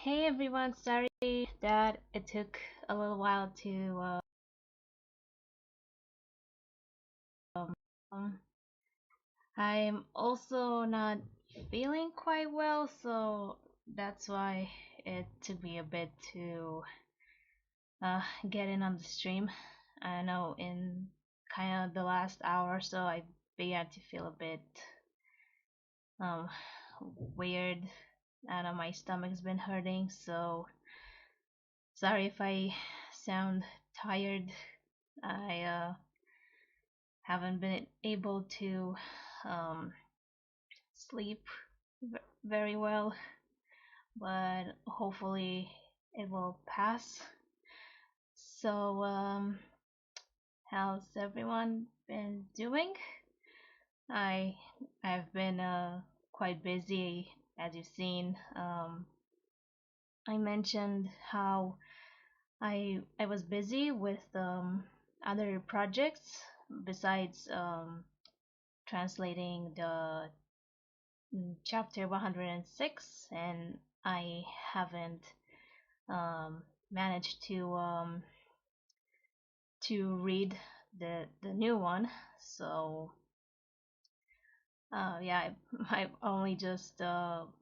Hey everyone, sorry that it took a little while to um, I'm also not feeling quite well, so that's why it took me a bit to get in on the stream. I know in kind of the last hour or so I began to feel a bit um weird. I know my stomach's been hurting, so sorry if I sound tired. I haven't been able to um, sleep very well, but hopefully it will pass. So, how's everyone been doing? I I've been quite busy, as you've seen. I mentioned how I was busy with other projects besides translating the chapter 106, and I haven't managed to read the new one. So yeah, I only just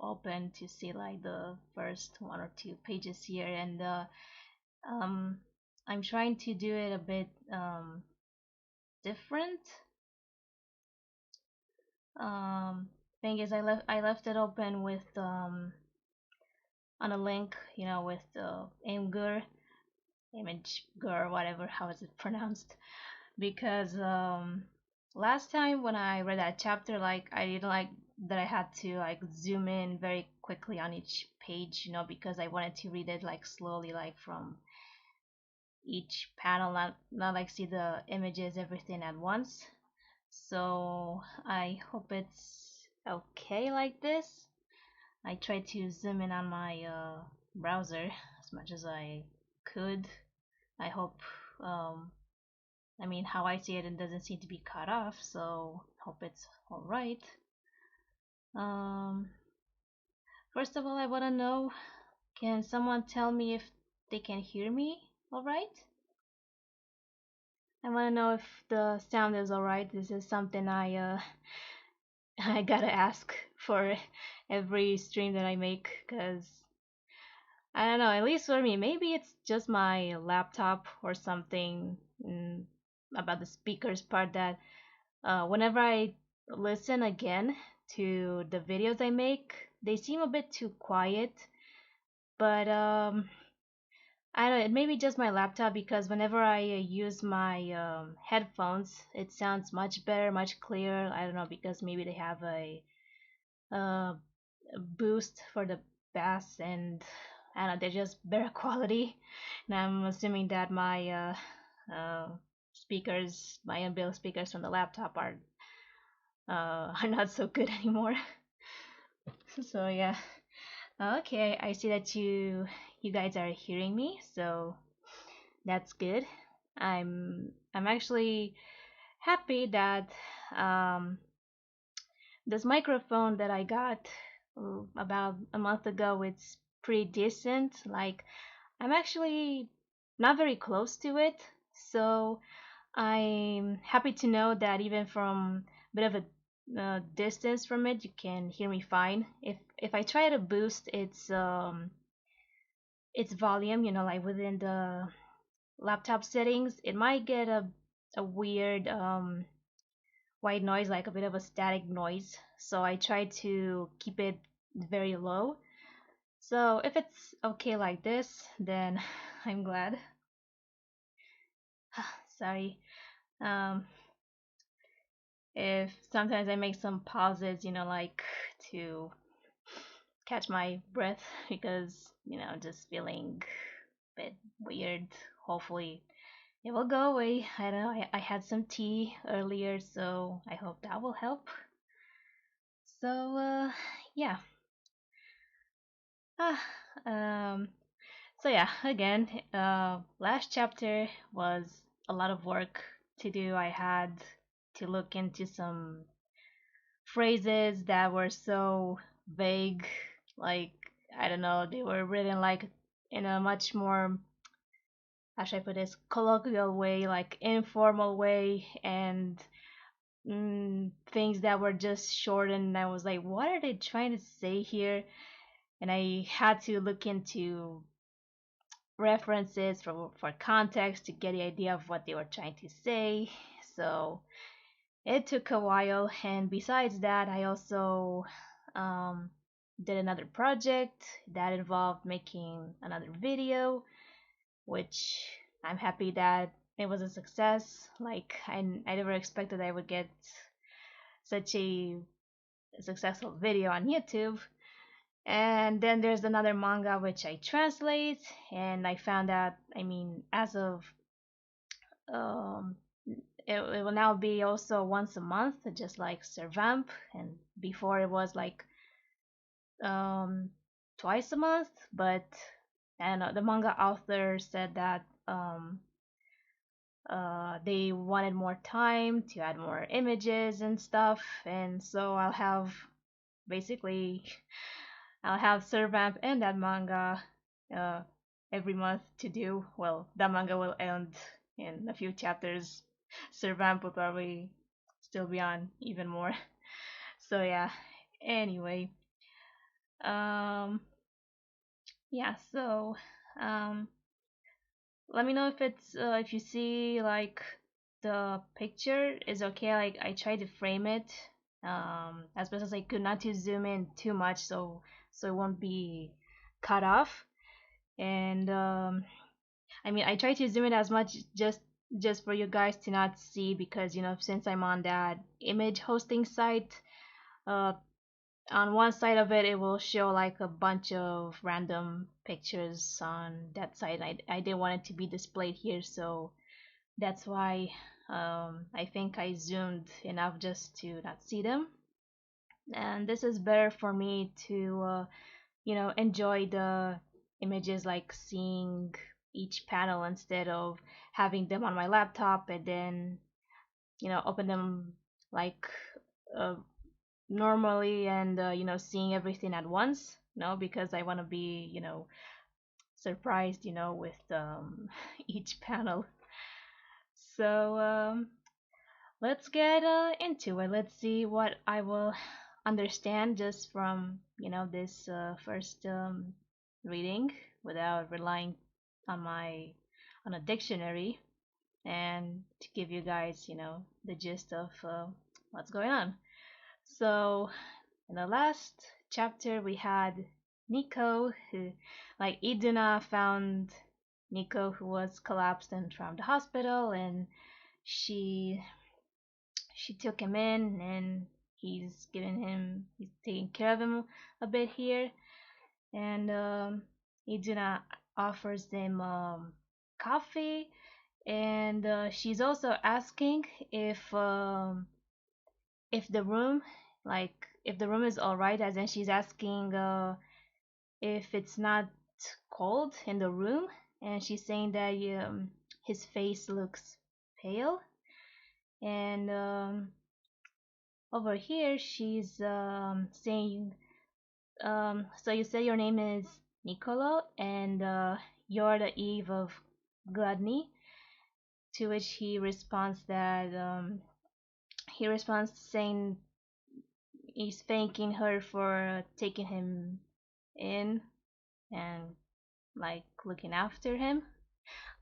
opened to see like the first one or two pages here, and um, I'm trying to do it a bit different. Um, Thing is, I left it open with on a link, with the image gur, whatever, how is it pronounced? Because last time when I read that chapter, like I didn't like that I had to like zoom in very quickly on each page, because I wanted to read it like slowly, like from each panel, not like see the images, everything at once. So I hope it's okay like this. I tried to zoom in on my browser as much as I could. I hope, um, I mean, how I see it, it doesn't seem to be cut off, so hope it's alright. Um, First of all, I want to know, can someone tell me if they can hear me alright? I want to know if the sound is alright. This is something I gotta ask for every stream that I make, because I don't know, at least for me, maybe it's just my laptop or something, about the speakers part, that whenever I listen again to the videos I make, they seem a bit too quiet. But I don't know, it may be just my laptop, because whenever I use my headphones, it sounds much better, much clearer. I don't know, because maybe they have uh, boost for the bass, and I don't know, they're just better quality. And I'm assuming that my speakers, my inbuilt speakers from the laptop are not so good anymore. So yeah. Okay, I see that you guys are hearing me, so that's good. I'm actually happy that um this microphone that I got about a month ago, it's pretty decent. Like, I'm actually not very close to it, so I'm happy to know that even from a bit of a distance from it, you can hear me fine. If I try to boost its volume, like within the laptop settings, it might get a weird white noise, like a bit of a static noise. So I try to keep it very low. So if it's okay like this, then I'm glad. Sorry. Um, if sometimes I make some pauses, like to catch my breath, because, just feeling a bit weird. Hopefully it will go away. I don't know. I had some tea earlier, so I hope that will help. So, yeah. Ah, um, so yeah, again, last chapter was a lot of work to do. I had to look into some phrases that were so vague. Like, I don't know, they were written like in a much more, how should I put this, colloquial way, like informal way, and things that were just shortened. And I was like, what are they trying to say here? And I had to look into references for context to get the idea of what they were trying to say. So it took a while, and besides that, I also um, did another project that involved making another video, which I'm happy that it was a success. Like I never expected I would get such a successful video on YouTube. And then there's another manga which I translate, and I found out, I mean, as of um, it will now be also once a month, just like Servamp, and before it was like um, twice a month. But I don't know, the manga author said that they wanted more time to add more images and stuff, and so basically I'll have Servamp and that manga uh, every month to do. Well, that manga will end in a few chapters. Servamp will probably still be on even more. So yeah. Anyway, um, yeah. So, um, let me know if it's if you see like the picture is okay. Like I tried to frame it as best as I could, not to zoom in too much, so it won't be cut off. And I mean, I try to zoom in as much just for you guys to not see, because since I'm on that image hosting site, uh on one side of it will show like a bunch of random pictures on that side. I didn't want it to be displayed here, so that's why I think I zoomed enough just to not see them. And this is better for me to enjoy the images, like seeing each panel instead of having them on my laptop and then open them like uh, normally, and seeing everything at once, because I want to be surprised with each panel. So let's get into it. Let's see what I will understand just from this first reading, without relying on a dictionary, and to give you guys the gist of what's going on. So in the last chapter we had Nico, who, like, Iduna found Nico, who was collapsed and from the hospital, and she she took him in, and he's taking care of him a bit here. And Iduna offers him coffee, and she's also asking if the room, like, if the room is all right, as in she's asking if it's not cold in the room, and she's saying that his face looks pale. And over here she's saying, so you say your name is Nicolo, and you're the Eve of Gluttony. To which he responds saying he's thanking her for taking him in and, like, looking after him.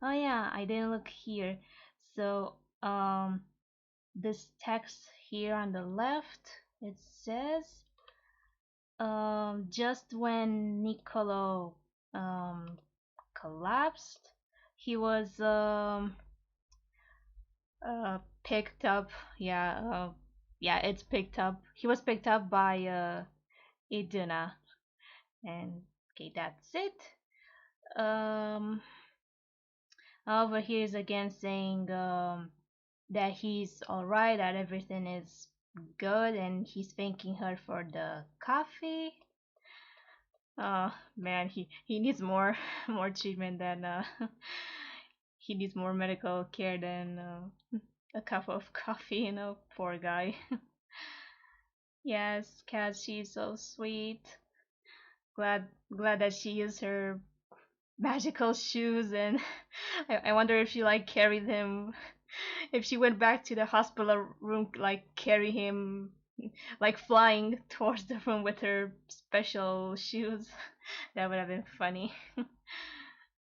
Oh yeah, I didn't look here. So this text here on the left, it says just when Niccolo collapsed, he was picked up. Yeah, yeah, it's picked up. He was picked up by Iduna. And okay, that's it. Over here is again saying that he's alright, that everything is good, and he's thanking her for the coffee. Oh man, he needs more more treatment than he needs more medical care than a cup of coffee, poor guy. Yes, Cat, she's so sweet. glad that she used her magical shoes, and I wonder if she like carried him, if she went back to the hospital room, like carry him like flying towards the room with her special shoes. That would have been funny.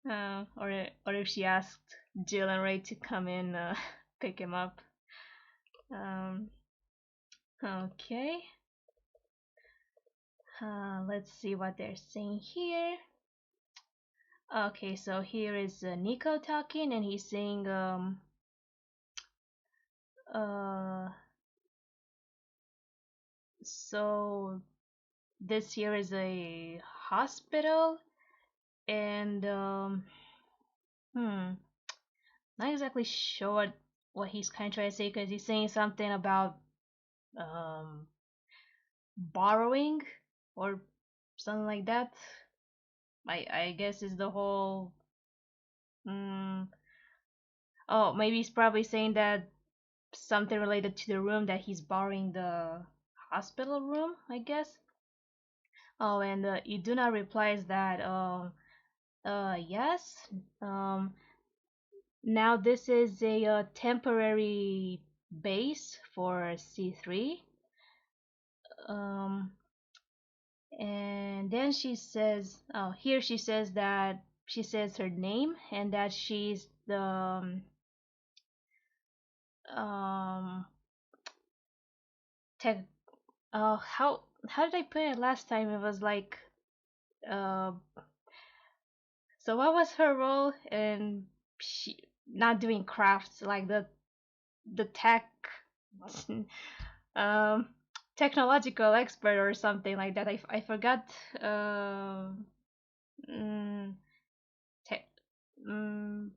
Or if she asked Jill and Ray to come in, pick him up. Um, okay. Let's see what they're saying here. Okay, so here is Nico talking, and he's saying, uh, so this here is a hospital, and hmm, not exactly sure what he's kind of trying to say, because he's saying something about um borrowing or something like that. I guess is the whole. Mm, oh, maybe he's probably saying that something related to the room that he's borrowing, the hospital room, I guess. Oh, and Iduna replies that yes. Now this is a temporary base for C3. Um, and then she says, oh, here she says that she says her name, and that she's the um tech. How did I put it last time? It was like uh. So what was her role in she not doing crafts, like the tech um technological expert or something like that. I forgot. Mm, tech. Mm,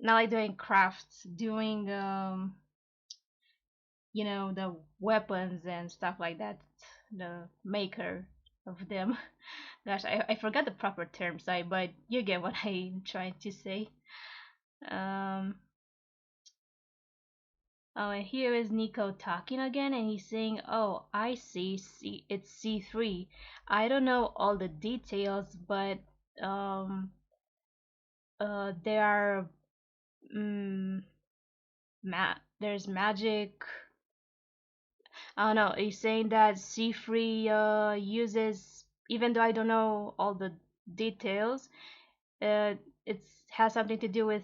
Not like doing crafts, doing the weapons and stuff like that, the maker of them. Gosh, I forgot the proper terms, but you get what I'm trying to say. um oh, and here is Nico talking again, and he's saying, oh, I see, it's C3. I don't know all the details, but um there are mm, there's magic. I don't know. He's saying that C3 uses, even though I don't know all the details, it has something to do with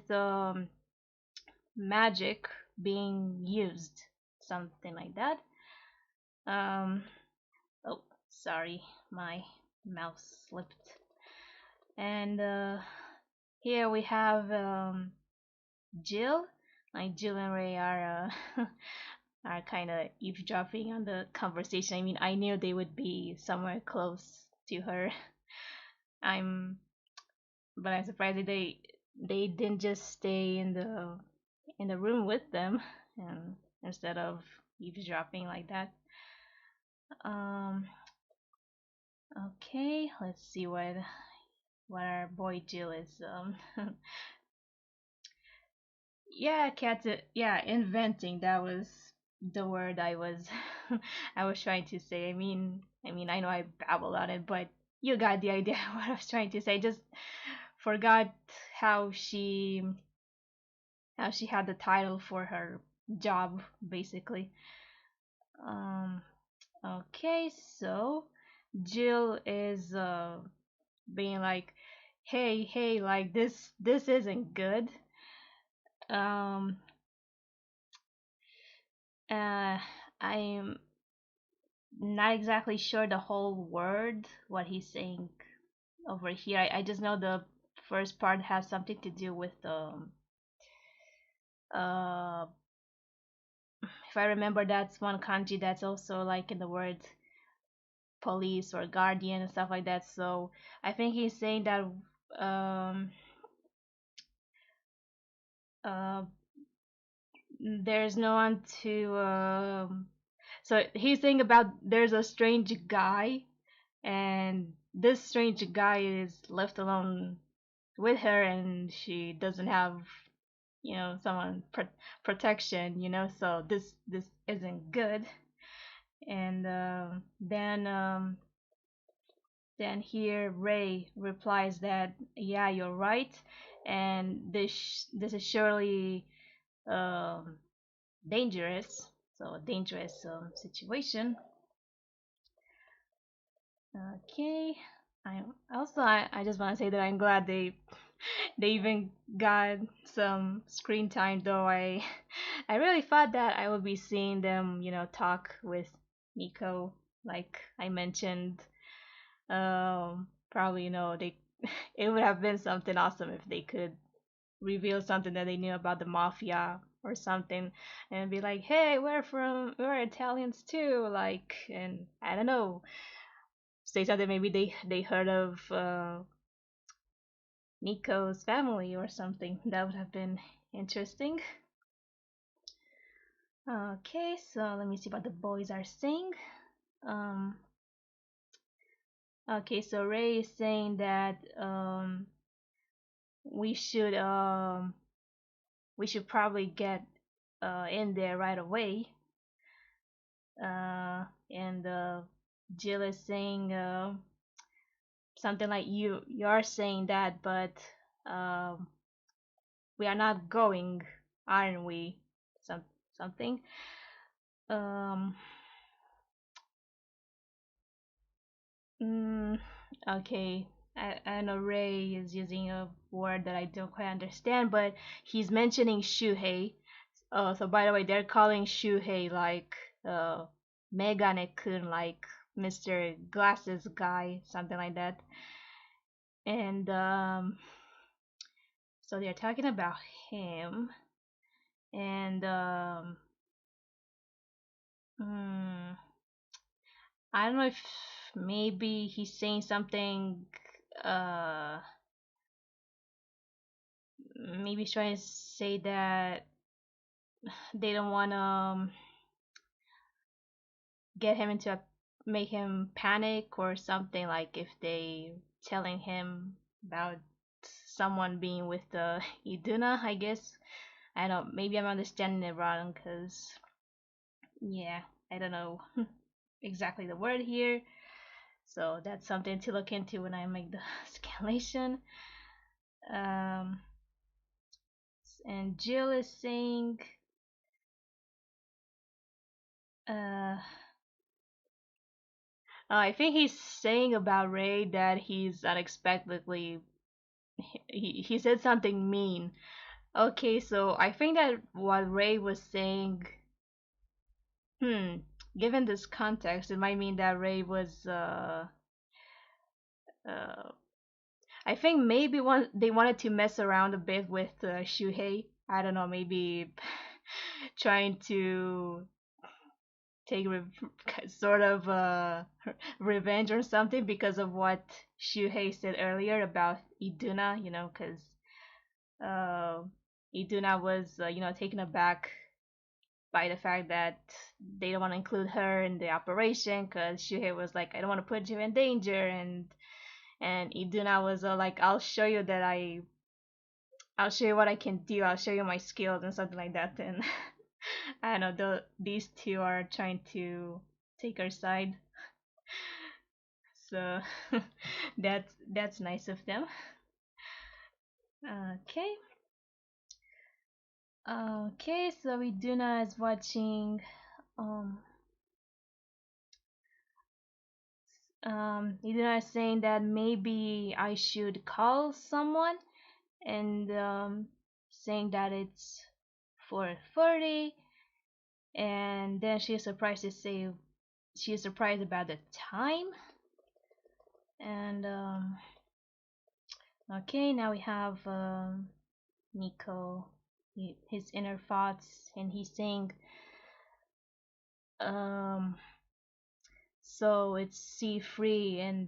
magic being used, something like that. Um, oh, sorry, my mouse slipped. And here we have Jill. Like Jill and Ray are are kind of eavesdropping on the conversation. I mean, I knew they would be somewhere close to her. I'm, but I'm surprised that they didn't just stay in the room with them, and instead of eavesdropping like that. Um. Okay, let's see what our boy Jill is. Yeah, cat. Yeah, inventing. That was the word I was I was trying to say. I mean, I know I babbled on it, but you got the idea what I was trying to say. Just forgot how she how she had the title for her job, basically. Um. Okay, so Jill is being like, hey, like this isn't good. Um. I'm not exactly sure the whole word what he's saying over here. I just know the first part has something to do with uh if I remember, that's one kanji that's also like in the word police or guardian and stuff like that. So I think he's saying that um uh there's no one to so he's saying about there's a strange guy, and this strange guy is left alone with her, and she doesn't have someone protection, so this isn't good. And then Then here Ray replies that yeah, you're right, and this is surely um, dangerous. So a dangerous situation. Okay. I just want to say that I'm glad they even got some screen time, though I really thought that I would be seeing them, talk with Nico, like I mentioned. Probably, they it would have been something awesome if they could reveal something that they knew about the mafia or something, and be like, hey, we're Italians too, like, and I don't know, say something maybe they heard of Nico's family or something. That would have been interesting. Okay, so let me see what the boys are saying. Um, okay, so Ray is saying that we should we should probably get in there right away. And Jill is saying something like you're saying that, but um, we are not going, aren't we? Some something. Um. Mm, okay. I know Ray is using a word that I don't quite understand, but he's mentioning Shuhei. So by the way, they're calling Shuhei like Megane-kun, like Mr. Glasses guy, something like that. And so they're talking about him. And hmm, I don't know if maybe he's saying something. Uh, Maybe he's trying to say that they don't want to get him into a make him panic or something, like if they telling him about someone being with the Iduna, I guess. I don't, maybe I'm understanding it wrong, because yeah, I don't know exactly the word here, so that's something to look into when I make the scanlation. um and Jill is saying uh I think he's saying about Ray that he's unexpectedly he said something mean. Okay, so I think that what Ray was saying, hmm, given this context, it might mean that Ray was uh I think maybe they wanted to mess around a bit with Shuhei. I don't know, maybe trying to take sort of revenge or something because of what Shuhei said earlier about Iduna, because uh, Iduna was, taken aback by the fact that they don't want to include her in the operation, because Shuhei was like, I don't want to put you in danger, and Iduna was like, I'll show you what I can do. I'll show you my skills and something like that. And I don't know, these two are trying to take her side. So that's nice of them. Okay. Okay, so Iduna is watching um Iduna is saying that maybe I should call someone, and saying that it's 4:30, and then she's surprised to say she's surprised about the time. And okay, now we have Nico, his inner thoughts, and he's saying um so it's C3, and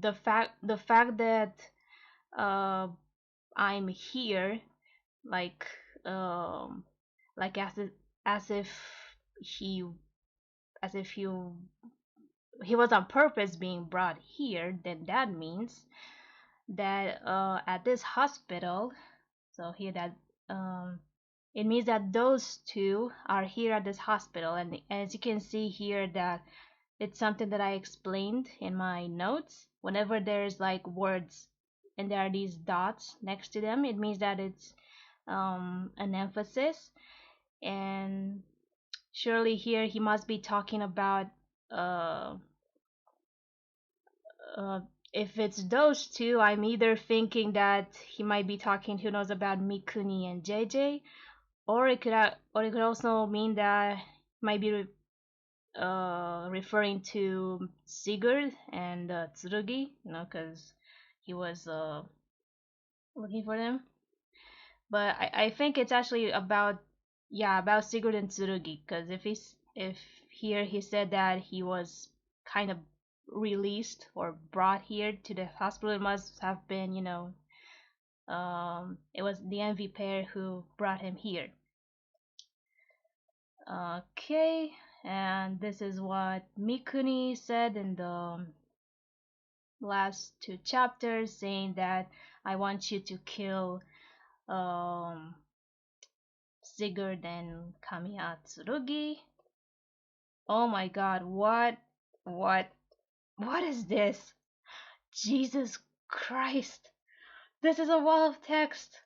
the fact that uh I'm here, like um like as if he as if he was on purpose being brought here, then that means that at this hospital, so here that um it means that those two are here at this hospital, and as you can see here that it's something that I explained in my notes. Whenever there's like words and there are these dots next to them, it means that it's an emphasis. And surely here he must be talking about uh, uh, if it's those two, I'm either thinking that he might be talking, who knows, about Mikuni and JJ, or or it could also mean that might be referring to Sigurd and Tsurugi, because he was looking for them. But I think it's actually about, yeah, about Sigurd and Tsurugi, because if here he said that he was kind of released or brought here to the hospital, it must have been, it was the envy pair who brought him here. Okay, and this is what Mikuni said in the last two chapters, saying that I want you to kill um, Sigurd and Kamiya Tsurugi. Oh my god, what, what is this? Jesus Christ, this is a wall of text.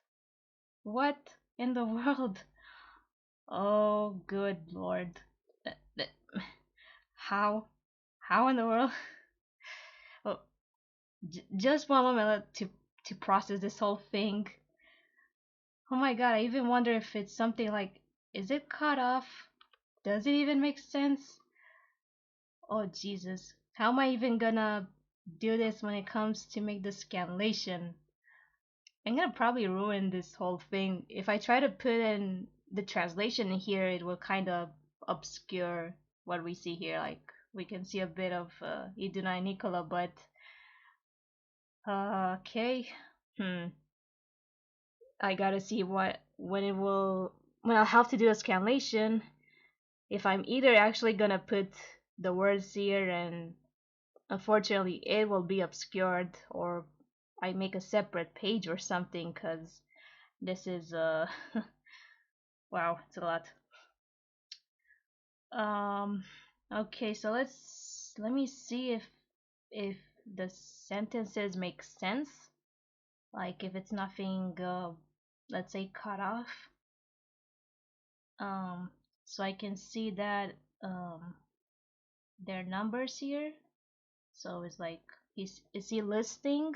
What in the world? Oh, good lord. How? How in the world? Oh, just one moment to process this whole thing. Oh my god, I even wonder if it's something like, is it cut off? Does it even make sense? Oh Jesus, how am I even gonna do this when it comes to make the scanlation? I'm gonna probably ruin this whole thing. If I try to put in the translation in here, it will kind of obscure what we see here. Like, we can see a bit of Iduna and Nicola, but okay. I gotta see when I'll have to do a scanlation, if I'm either actually gonna put the words here and unfortunately it will be obscured, or I make a separate page or something, because this is wow, it's a lot. Okay, so let me see if the sentences make sense, like if it's nothing let's say cut off, so I can see that there are numbers here. So it's like, is he listing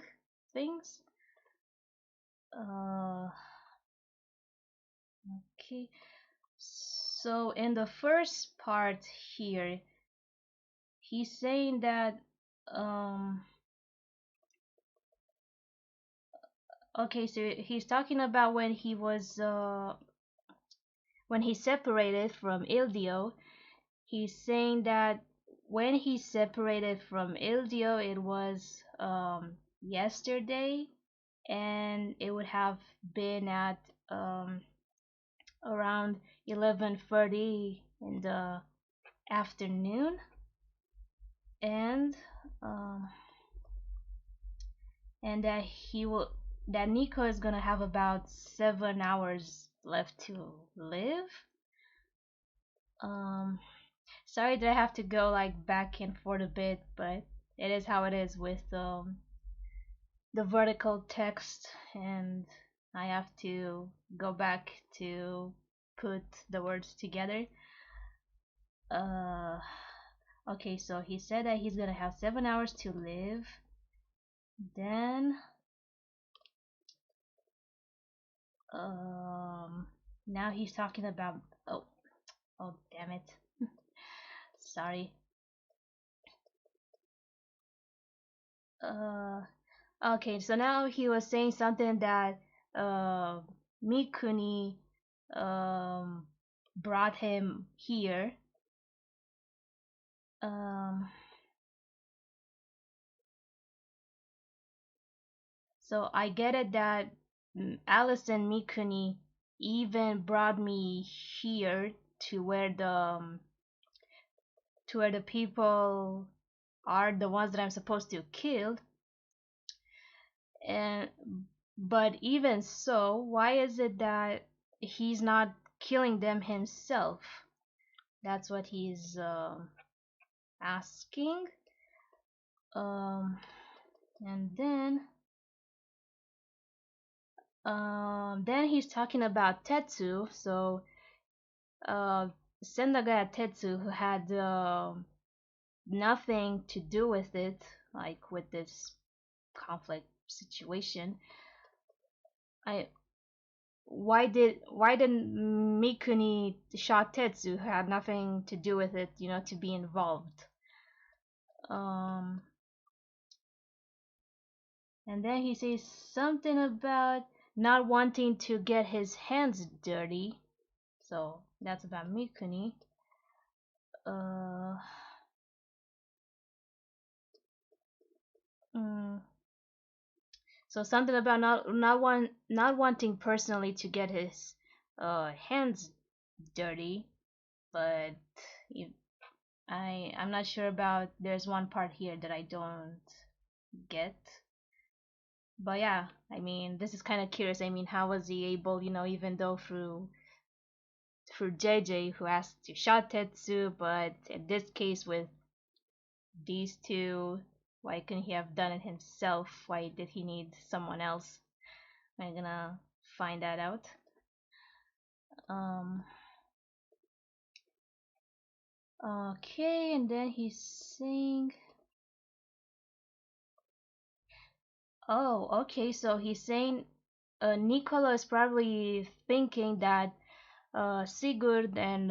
things? Okay. So in the first part here, he's saying that okay, so he's talking about when he was when he separated from Ildio. He's saying that when he separated from Ildio, it was yesterday, and it would have been at around 11:30 in the afternoon, and um, and that Nico is gonna have about 7 hours left to live. Um, Sorry that I have to go like back and forth a bit, but it is how it is with the vertical text, and I have to go back to put the words together. Uh, okay, so he said that he's gonna have 7 hours to live. Then, now he's talking about, oh, damn it. Sorry. Okay, so now he was saying something that Mikuni brought him here. So I get it that Alice and Mikuni even brought me here to where the people are the ones that I'm supposed to kill. And but even so, why is it that he's not killing them himself? That's what he's asking. Um, and then he's talking about Tetsu. So uh, Sendaga Tetsu, who had nothing to do with it, like with this conflict situation. I why didn't Mikuni shot Tetsu, who had nothing to do with it, to be involved? Um, and then he says something about not wanting to get his hands dirty. So that's about Mikuni. Uh, mm, so something about not wanting personally to get his hands dirty, but you, I'm not sure about. There's one part here that I don't get. But yeah, I mean, this is kind of curious. I mean, how was he able, even though through JJ who asked to shot Tetsu, but in this case with these two, why couldn't he have done it himself? Why did he need someone else? I'm gonna find that out. Um, okay, and then he's saying, oh, okay, so he's saying Nicola is probably thinking that Sigurd and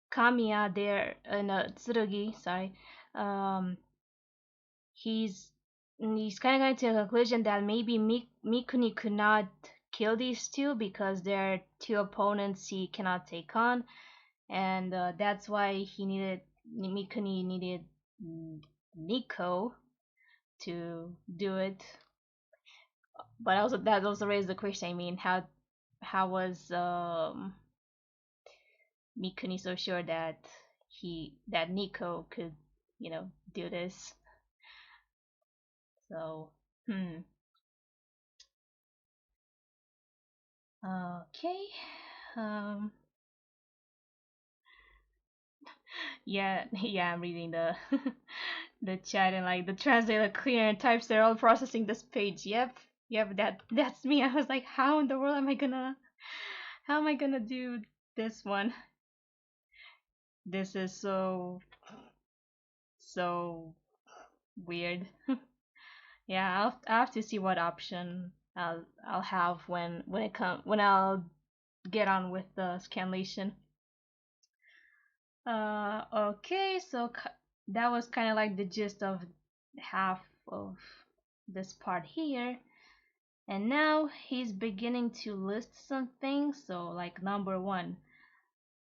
Kamiya there and Tsurugi, sorry, um, he's he's kind of going to a conclusion that maybe Mikuni could not kill these two because they're two opponents he cannot take on, and that's why Mikuni needed Nico to do it. But also that also raised the question. I mean, how was Mikuni so sure that Nico could, do this? So, hmm. Okay. Um. Yeah. Yeah. I'm reading the the chat and like the translator clear and types. They're all processing this page. Yep. Yep. That's me. I was like, how in the world am I gonna? How am I gonna do this one? This is so weird. Yeah, I'll have to see what option I'll have when I'll get on with the scanlation. Okay, so that was kind of like the gist of half of this part here. And now he's beginning to list some things. So like number one,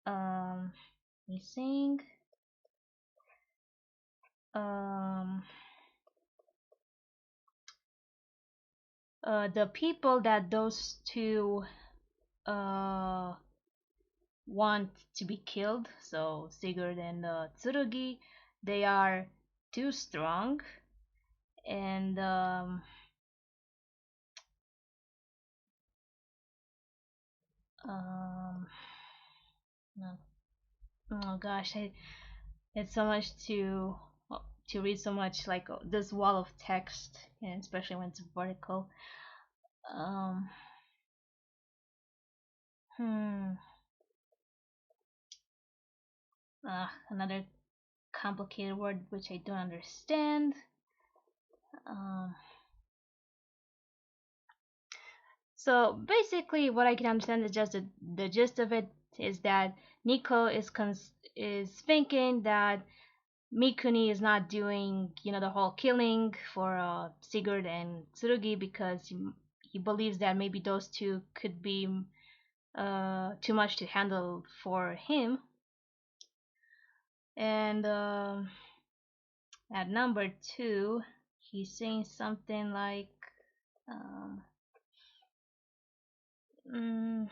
um, he's saying, um, the people that those two uh want to be killed. So Sigurd and Tsurugi, they are too strong, and um, no, oh gosh, it's so much to read, so much like this wall of text, and especially when it's vertical. Um, hmm, another complicated word which I don't understand. Um, So basically, what I can understand is just the gist of it is that Nico is thinking that Mikuni is not doing, the whole killing for Sigurd and Tsurugi because he believes that maybe those two could be too much to handle for him. And at number two, he's saying something like, um, mm,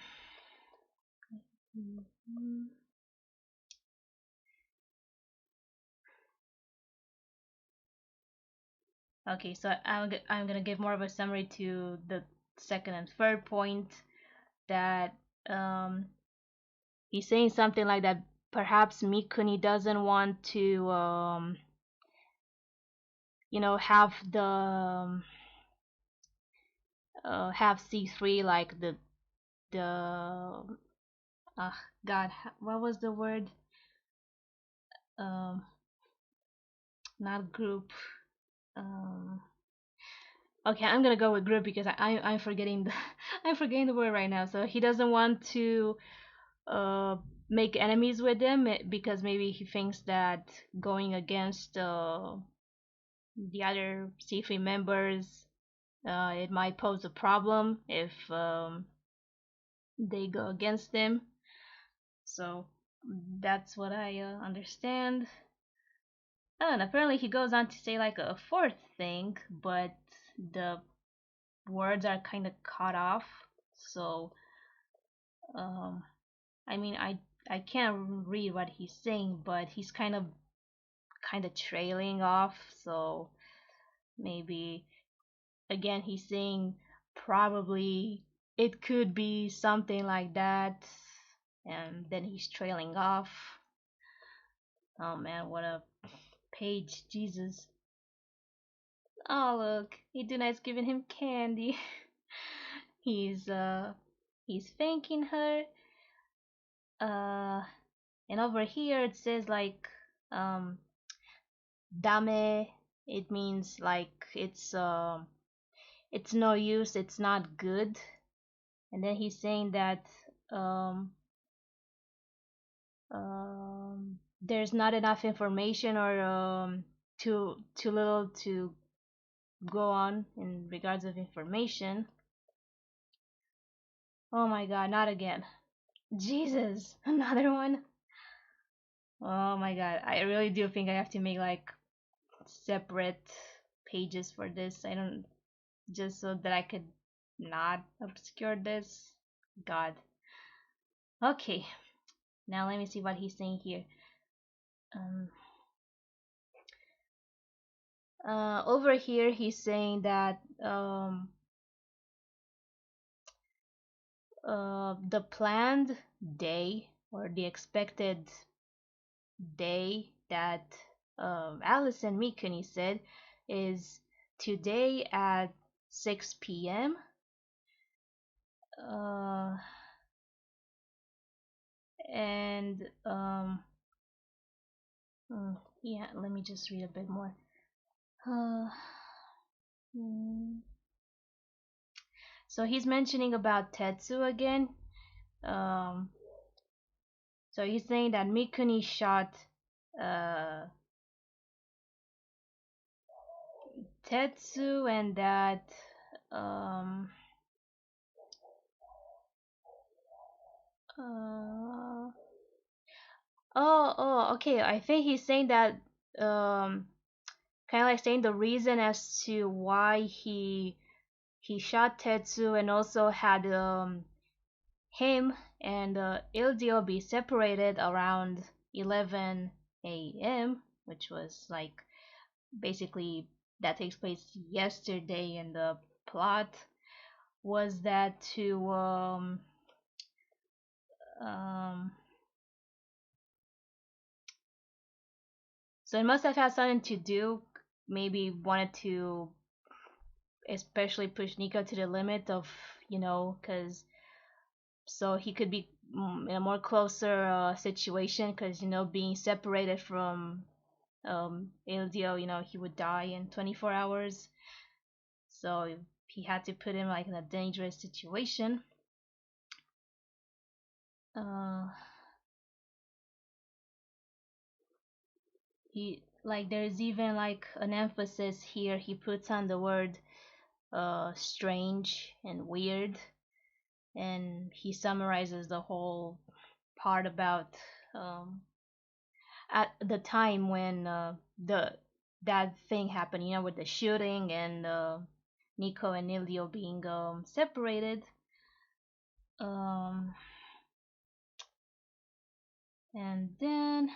mm, okay, so I'm gonna give more of a summary to the second and third point that um, he's saying something like that. perhaps Mikuni doesn't want to have the have C3 like the uh, God, what was the word? Um, Not group. Um, okay, I'm gonna go with group because I'm forgetting the I'm forgetting the word right now. So he doesn't want to uh make enemies with them because maybe he thinks that going against the other C3 members, it might pose a problem if they go against them. So that's what I understand. Oh, and apparently he goes on to say like a fourth thing, but the words are kind of cut off. So, um, I mean, I can't read what he's saying, but he's kind of trailing off. So maybe again he's saying probably it could be something like that, and then he's trailing off. Oh man, what a page, Jesus. Oh look, Iduna's giving him candy. he's uh he's thanking her. Uh and over here it says like dame. It means like it's no use, it's not good. And then he's saying that um there's not enough information or too little to go on in regards of information. Oh my god, not again. Jesus, another one. Oh my god, I really do think I have to make like separate pages for this. I don't just so that I could not obscure this. God. Okay, now let me see what he's saying here. Um, Over here he's saying that the planned day or the expected day that Alice and Mikuni said is today at 6 p.m. Uh, and yeah, let me just read a bit more. Uh, mm, so he's mentioning about Tetsu again. Um, so he's saying that Mikuni shot uh, Tetsu and that um, uh, okay. I think he's saying that kind of like saying the reason as to why he shot Tetsu and also had him and Ildio be separated around 11 a.m., which was like basically that takes place yesterday in the plot, was that to um so it must have had something to do, maybe wanted to especially push Nico to the limit of, because so he could be in a more closer situation, because being separated from Ildio, he would die in 24 hours. So he had to put him like in a dangerous situation. Uh, he like there's even like an emphasis here. He puts on the word strange and weird, and he summarizes the whole part about at the time when the that thing happened, with the shooting and Nico and Ilio being separated. Um, and then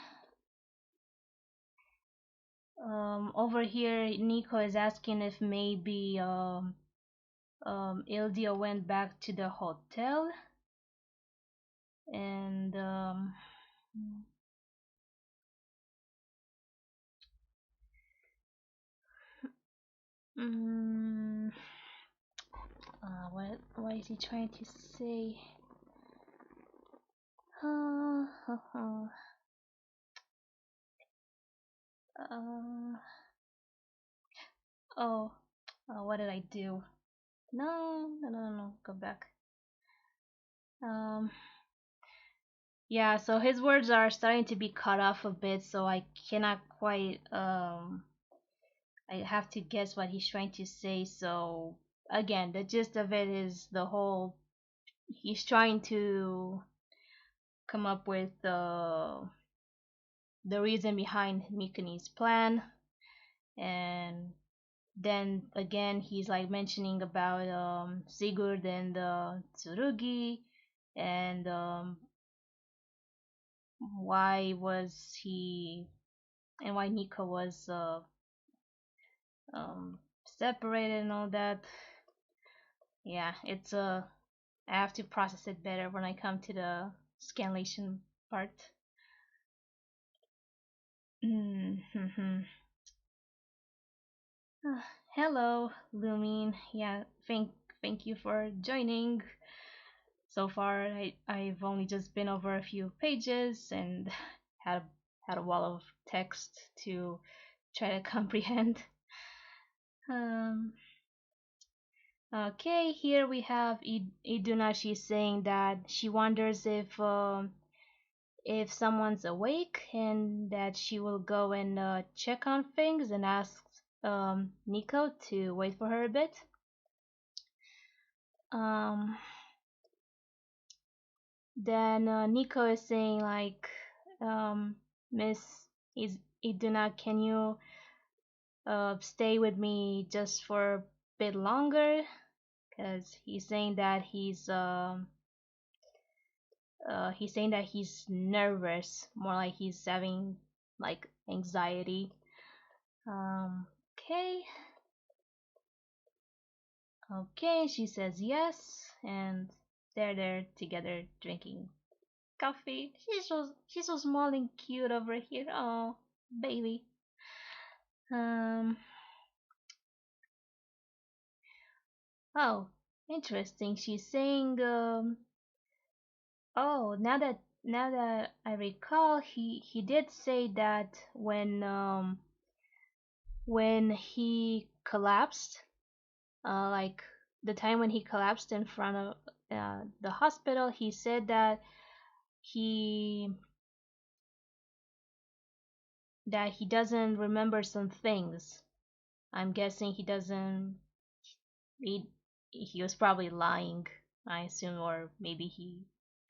over here, Nico is asking if maybe Ildio went back to the hotel, and Mm, what is he trying to say? Uh, uh, oh, what did I do? No, no, no, no, go back. Um, yeah, so his words are starting to be cut off a bit, so I cannot quite, I have to guess what he's trying to say. So, again, the gist of it is he's trying to come up with the reason behind Mikuni's plan, and then again he's like mentioning about Sigurd and Tsurugi, and why was he and why Nico was um, separated and all that. Yeah, it's I have to process it better when I come to the scanlation part. Mm-hmm. Hello, Lumine. Yeah, thank you for joining. So far, I've only just been over a few pages and had had a wall of text to try to comprehend. Um, okay, here we have Iduna. She's saying that she wonders if someone's awake and that she will go and check on things and ask Nico to wait for her a bit. Um, then Nico is saying like, Miss Iduna, can you stay with me just for a bit longer? Because he's saying that he's nervous, more like he's having like anxiety. Okay, okay, she says yes, and they're there together drinking coffee. She's so small and cute over here. Oh, baby. Um. Oh, interesting. She's saying. Oh, now that I recall, he did say that when he collapsed, like the time when he collapsed in front of the hospital, he said that he he doesn't remember some things. I'm guessing he doesn't. He he was probably lying, I assume, or maybe he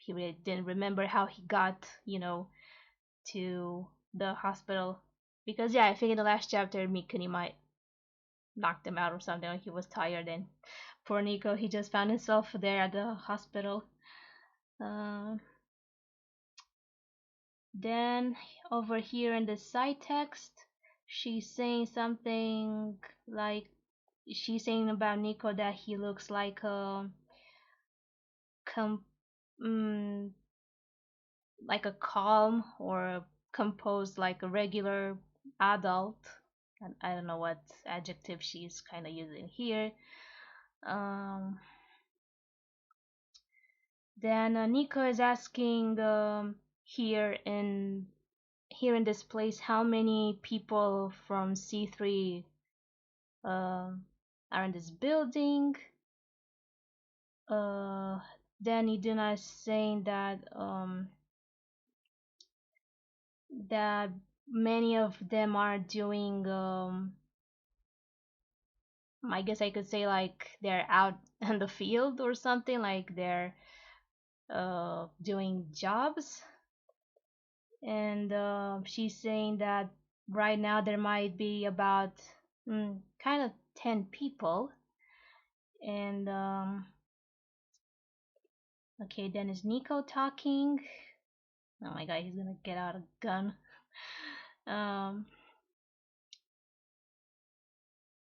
really didn't remember how he got, to the hospital. Because yeah, I think in the last chapter, Mikuni might knocked him out or something, like he was tired, and poor Nico, he just found himself there at the hospital. Uh, then over here in the side text, she's saying something like she's saying about Nico that he looks like a com- mm, like a calm or composed like a regular adult. And I don't know what adjective she's kind of using here. Um, then Nico is asking here in this place how many people from C3 are in this building. Uh, then Iduna is saying that many of them are doing I guess I could say like they're out in the field or something, like they're doing jobs. And she's saying that right now there might be about kind of 10 people. And okay, then is Nico talking? Oh my god, he's gonna get out a gun. um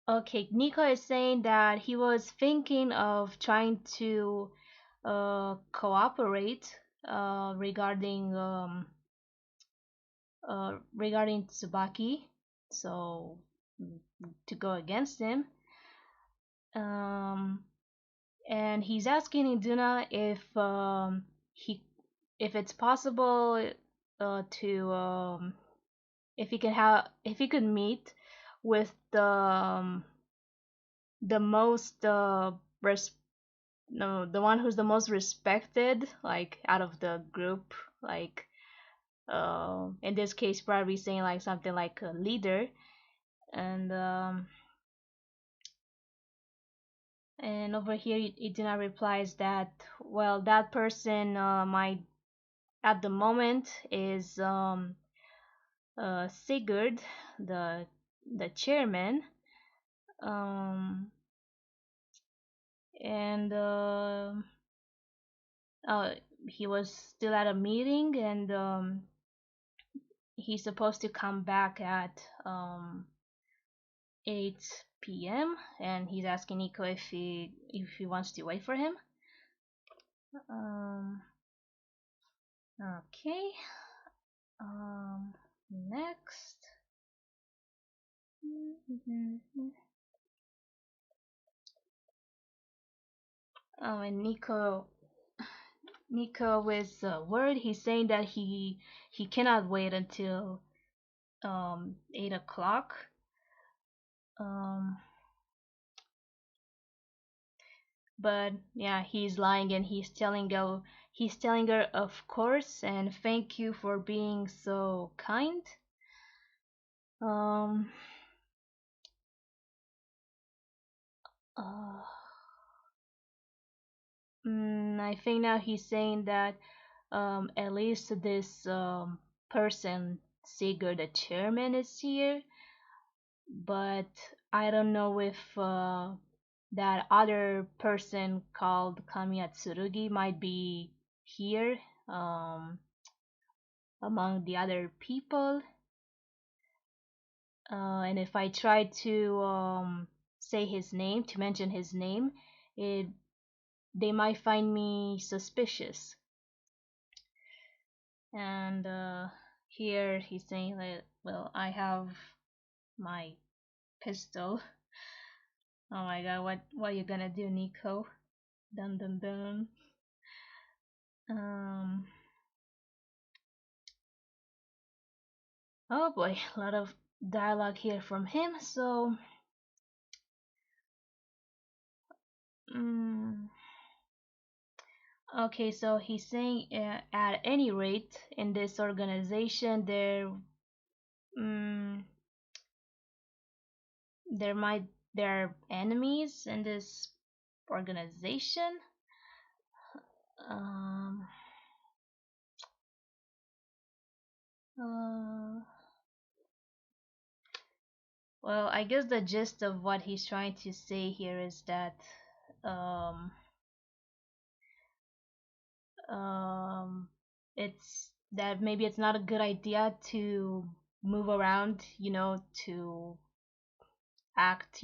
okay, Nico is saying that he was thinking of trying to cooperate regarding Tsubaki, so to go against him. Um, and he's asking Iduna he if it's possible to if he could meet with the most res no the one who's the most respected, like out of the group, like in this case probably saying like something like a leader. And um and over here Iduna replies that, well, that person might at the moment is Sigurd, the chairman. um and uh, he was still at a meeting, and he's supposed to come back at 8 p.m. and he's asking Nico if he wants to wait for him. um okay. Next. And Nico with a word, he's saying that he cannot wait until 8 o'clock. um but yeah, he's lying, and he's telling her, of course, and thank you for being so kind. um uh, I think now he's saying that at least this person Sigurd, the chairman, is here, but I don't know if that other person called Kamiya Tsurugi might be here among the other people. And if I try to say his name, to mention his name, it they might find me suspicious. And here he's saying that, well, I have my pistol. Oh my god, what you gonna do, Nico? Dun dun dun. Um. Oh boy, a lot of dialogue here from him. So, mm, okay, so he's saying at any rate in this organization mm, there might there are enemies in this organization. Um. Uh, well, I guess the gist of what he's trying to say here is that um um it's that maybe it's not a good idea to move around, to act,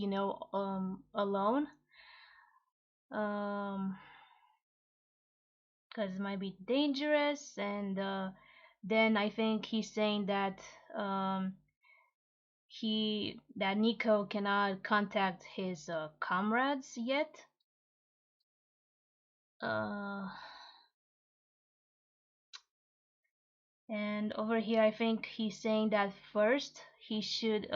alone. um because it might be dangerous. And then I think he's saying that um Nico cannot contact his comrades yet. uh and over here I think he's saying that first he should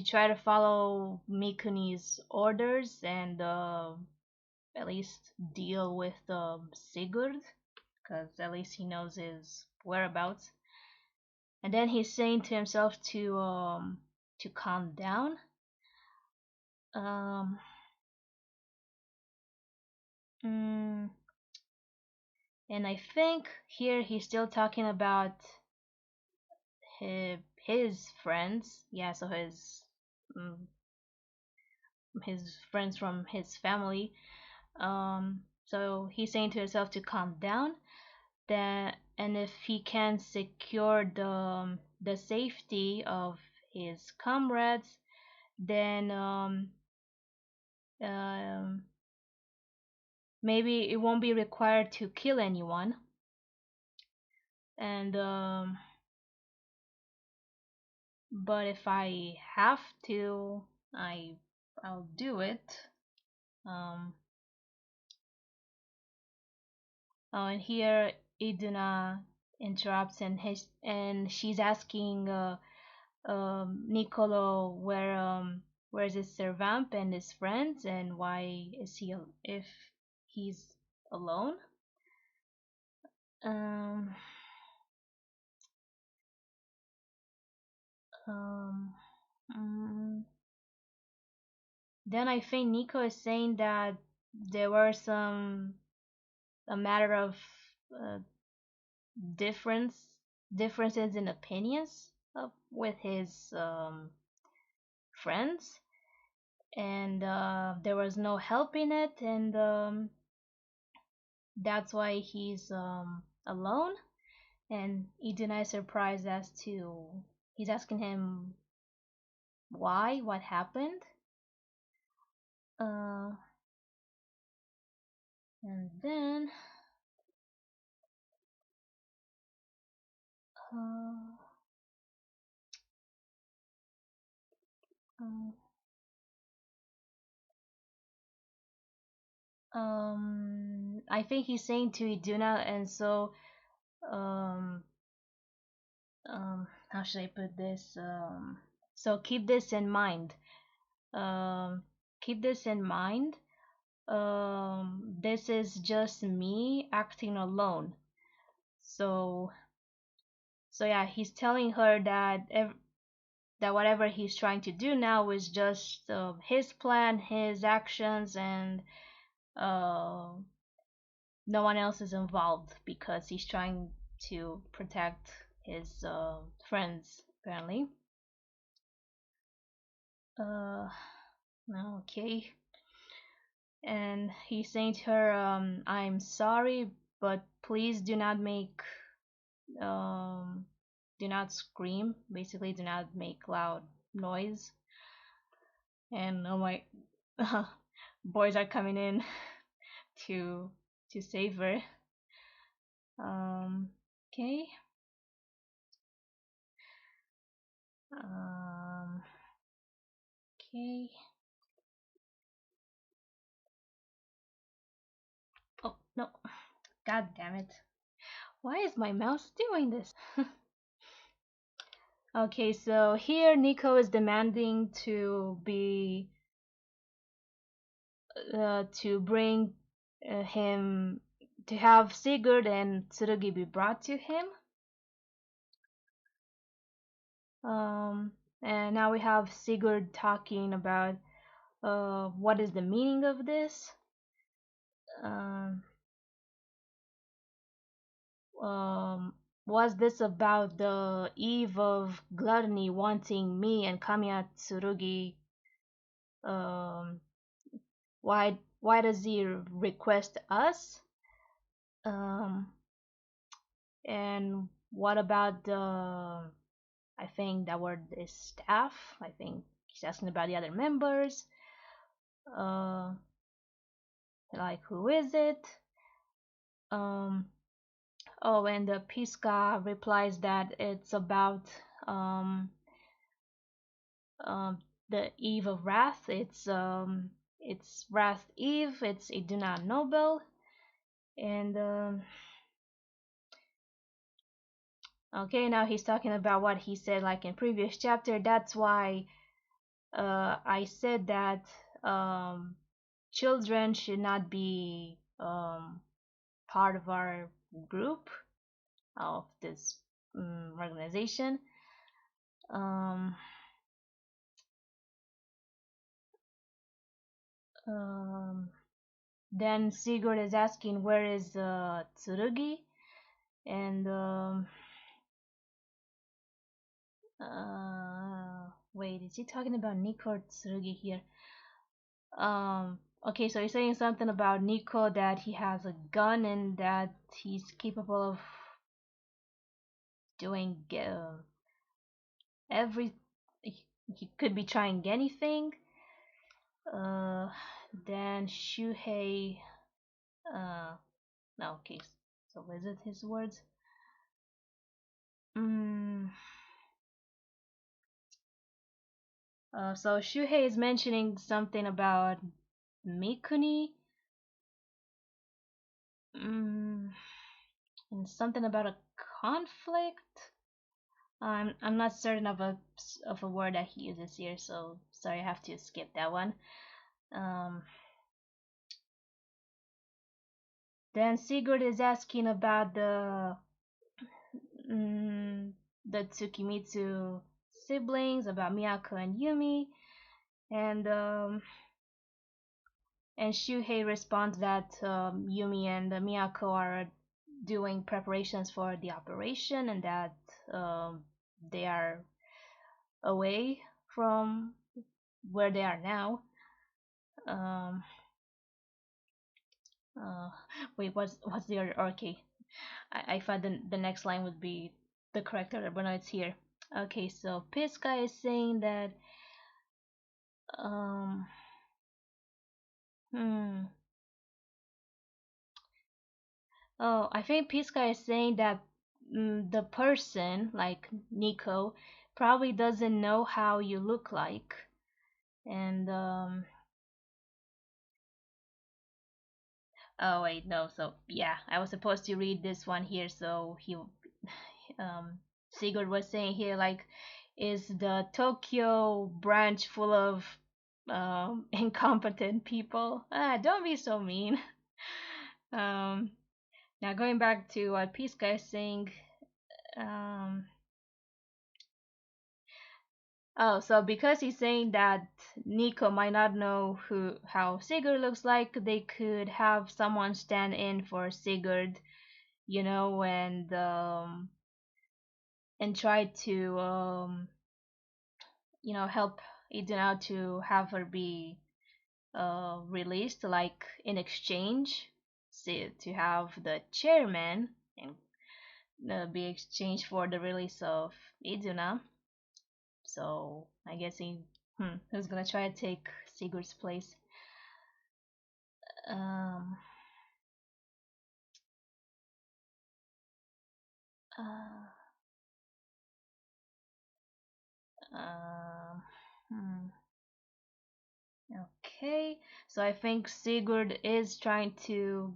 try to follow Mikuni's orders, and at least deal with Sigurd, because at least he knows his whereabouts. And then he's saying to himself to calm down. Um, mm, and I think here he's still talking about his friends. Yeah, so mm, his friends from his family. So he's saying to himself to calm down. That, and if he can secure the safety of his comrades, then um, maybe it won't be required to kill anyone. And but if I have to, I'll do it. Um, and here Iduna interrupts, and she's asking Niccolo where's his Servamp and his friends, and why is he if he's alone. Um, um, mm, then I think Nico is saying that there were some a matter of uh, difference differences in opinions with his friends, and there was no helping it, and that's why he's alone. And Iduna is surprised as to he's asking him why, what happened. Uh, and then uh, um, I think he's saying to Iduna, and so um, how should I put this? So keep this in mind. Um, keep this in mind. This is just me acting alone. So, so yeah, he's telling her that that whatever he's trying to do now is just his plan, his actions, and uh, no one else is involved because he's trying to protect his friends, apparently. Uh, okay. And he's saying to her, I'm sorry, but please um, do not scream. Basically, do not make loud noise. And oh my, boys are coming in to to save her. Um, okay. Um, okay. Oh no! God damn it! Why is my mouse doing this? Okay, so here Nico is demanding to bring him to have Sigurd and Tsurugi be brought to him. And now we have Sigurd talking about what is the meaning of this. Um, um, was this about the eve of gluttony wanting me and Kamiya Tsurugi? Um, why does he request us? Um, and what about the I think that were the staff. I think he's asking about the other members. Uh, like who is it? Um, oh, and the Pisca replies that it's about um, um, the Eve of Wrath. It's Wrath Eve. It's Iduna Nobel, and okay, now he's talking about what he said like in previous chapter. That's why I said that children should not be part of our group of this organization. Um, um, then Sigurd is asking where is Tsurugi, and wait, is he talking about Nico or Tsurugi here? Okay, so he's saying something about Nico that he has a gun and that he's capable of doing every. He could be trying anything. Uh, then Shuhei. No, okay. So is it his words? Mm, So Shuhei is mentioning something about Mikuni, mm, and something about a conflict. I'm not certain of a word that he uses here, so sorry, I have to skip that one. Um, then Sigurd is asking about mm, the Tsukimitsu siblings, about Miyako and Yumi, and Shuhei responds that Yumi and Miyako are doing preparations for the operation, and that they are away from where they are now. Um, uh, wait, what's the other? Okay, I thought the next line would be the correct order, but no, it's here. Okay, so Pisca is saying that um, hmm. Oh, I think Pisca is saying that the person, like Nico, probably doesn't know how you look like, and oh wait, no, so yeah, I was supposed to read this one here, so he Sigurd was saying here, like, is the Tokyo branch full of incompetent people? Ah, don't be so mean. um, Now going back to what Pisca is saying, um, oh, so because he's saying that Nico might not know how Sigurd looks like, they could have someone stand in for Sigurd, and try to help Eden out to have her be released, like in exchange, to have the chairman and be exchanged for the release of Iduna. So I guess who's gonna try to take Sigurd's place? Um, uh, um, hmm, okay, so I think Sigurd is trying to.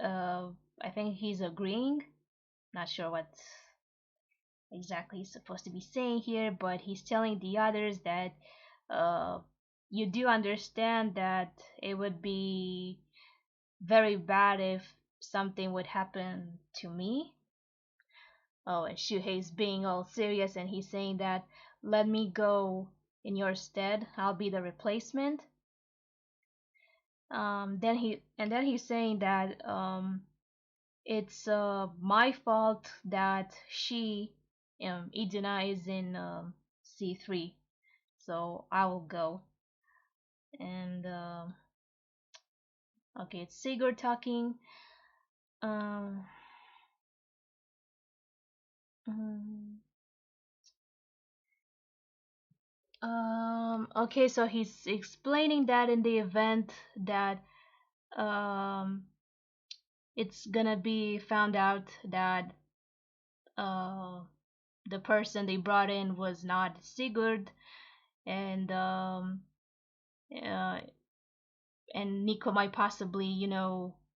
Uh, I think he's agreeing. Not sure what exactly he's supposed to be saying here, but he's telling the others that uh, you do understand that it would be very bad if something would happen to me. Oh, and Shuhei's being all serious, and he's saying that let me go in your stead. I'll be the replacement. Then he's saying that it's my fault that Iduna is in C3, so I will go. And okay, it's Sigurd talking. Um, mm, okay, so he's explaining that in the event that um, it's gonna be found out that uh, the person they brought in was not Sigurd, and uh, Nico might possibly,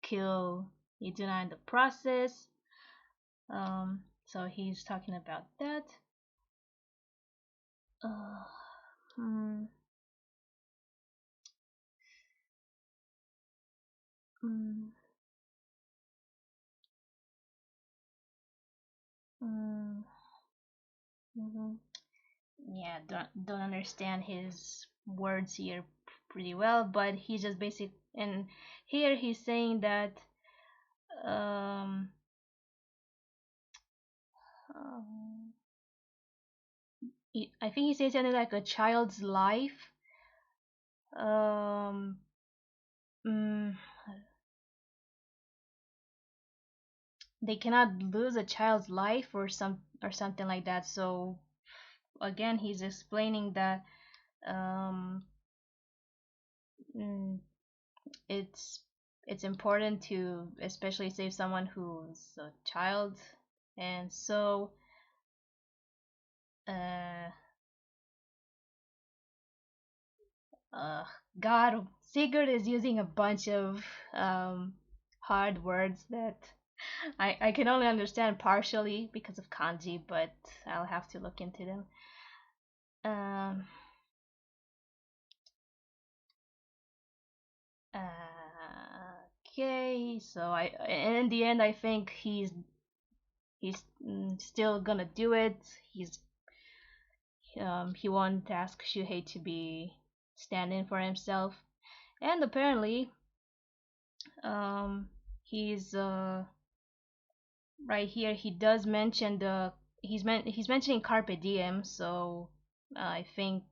kill Iduna in the process. So he's talking about that. Uh, hmm, hmm, hmm, mhm. Yeah, don't understand his words here pretty well, but he's just basic. And here he's saying that um, um I think he says something like a child's life. Um, mm, they cannot lose a child's life or something like that. So again, he's explaining that um, mm, it's it's important to especially save someone who's a child, and so uh, Uh, God, Sigurd is using a bunch of um, hard words that I can only understand partially because of kanji, but I'll have to look into them. Um, okay, so in the end, I think he's still gonna do it. He won't ask Shuhei to be stand-in for himself, and apparently, um, he's right here. He does mention the he's mentioning carpe diem, so I think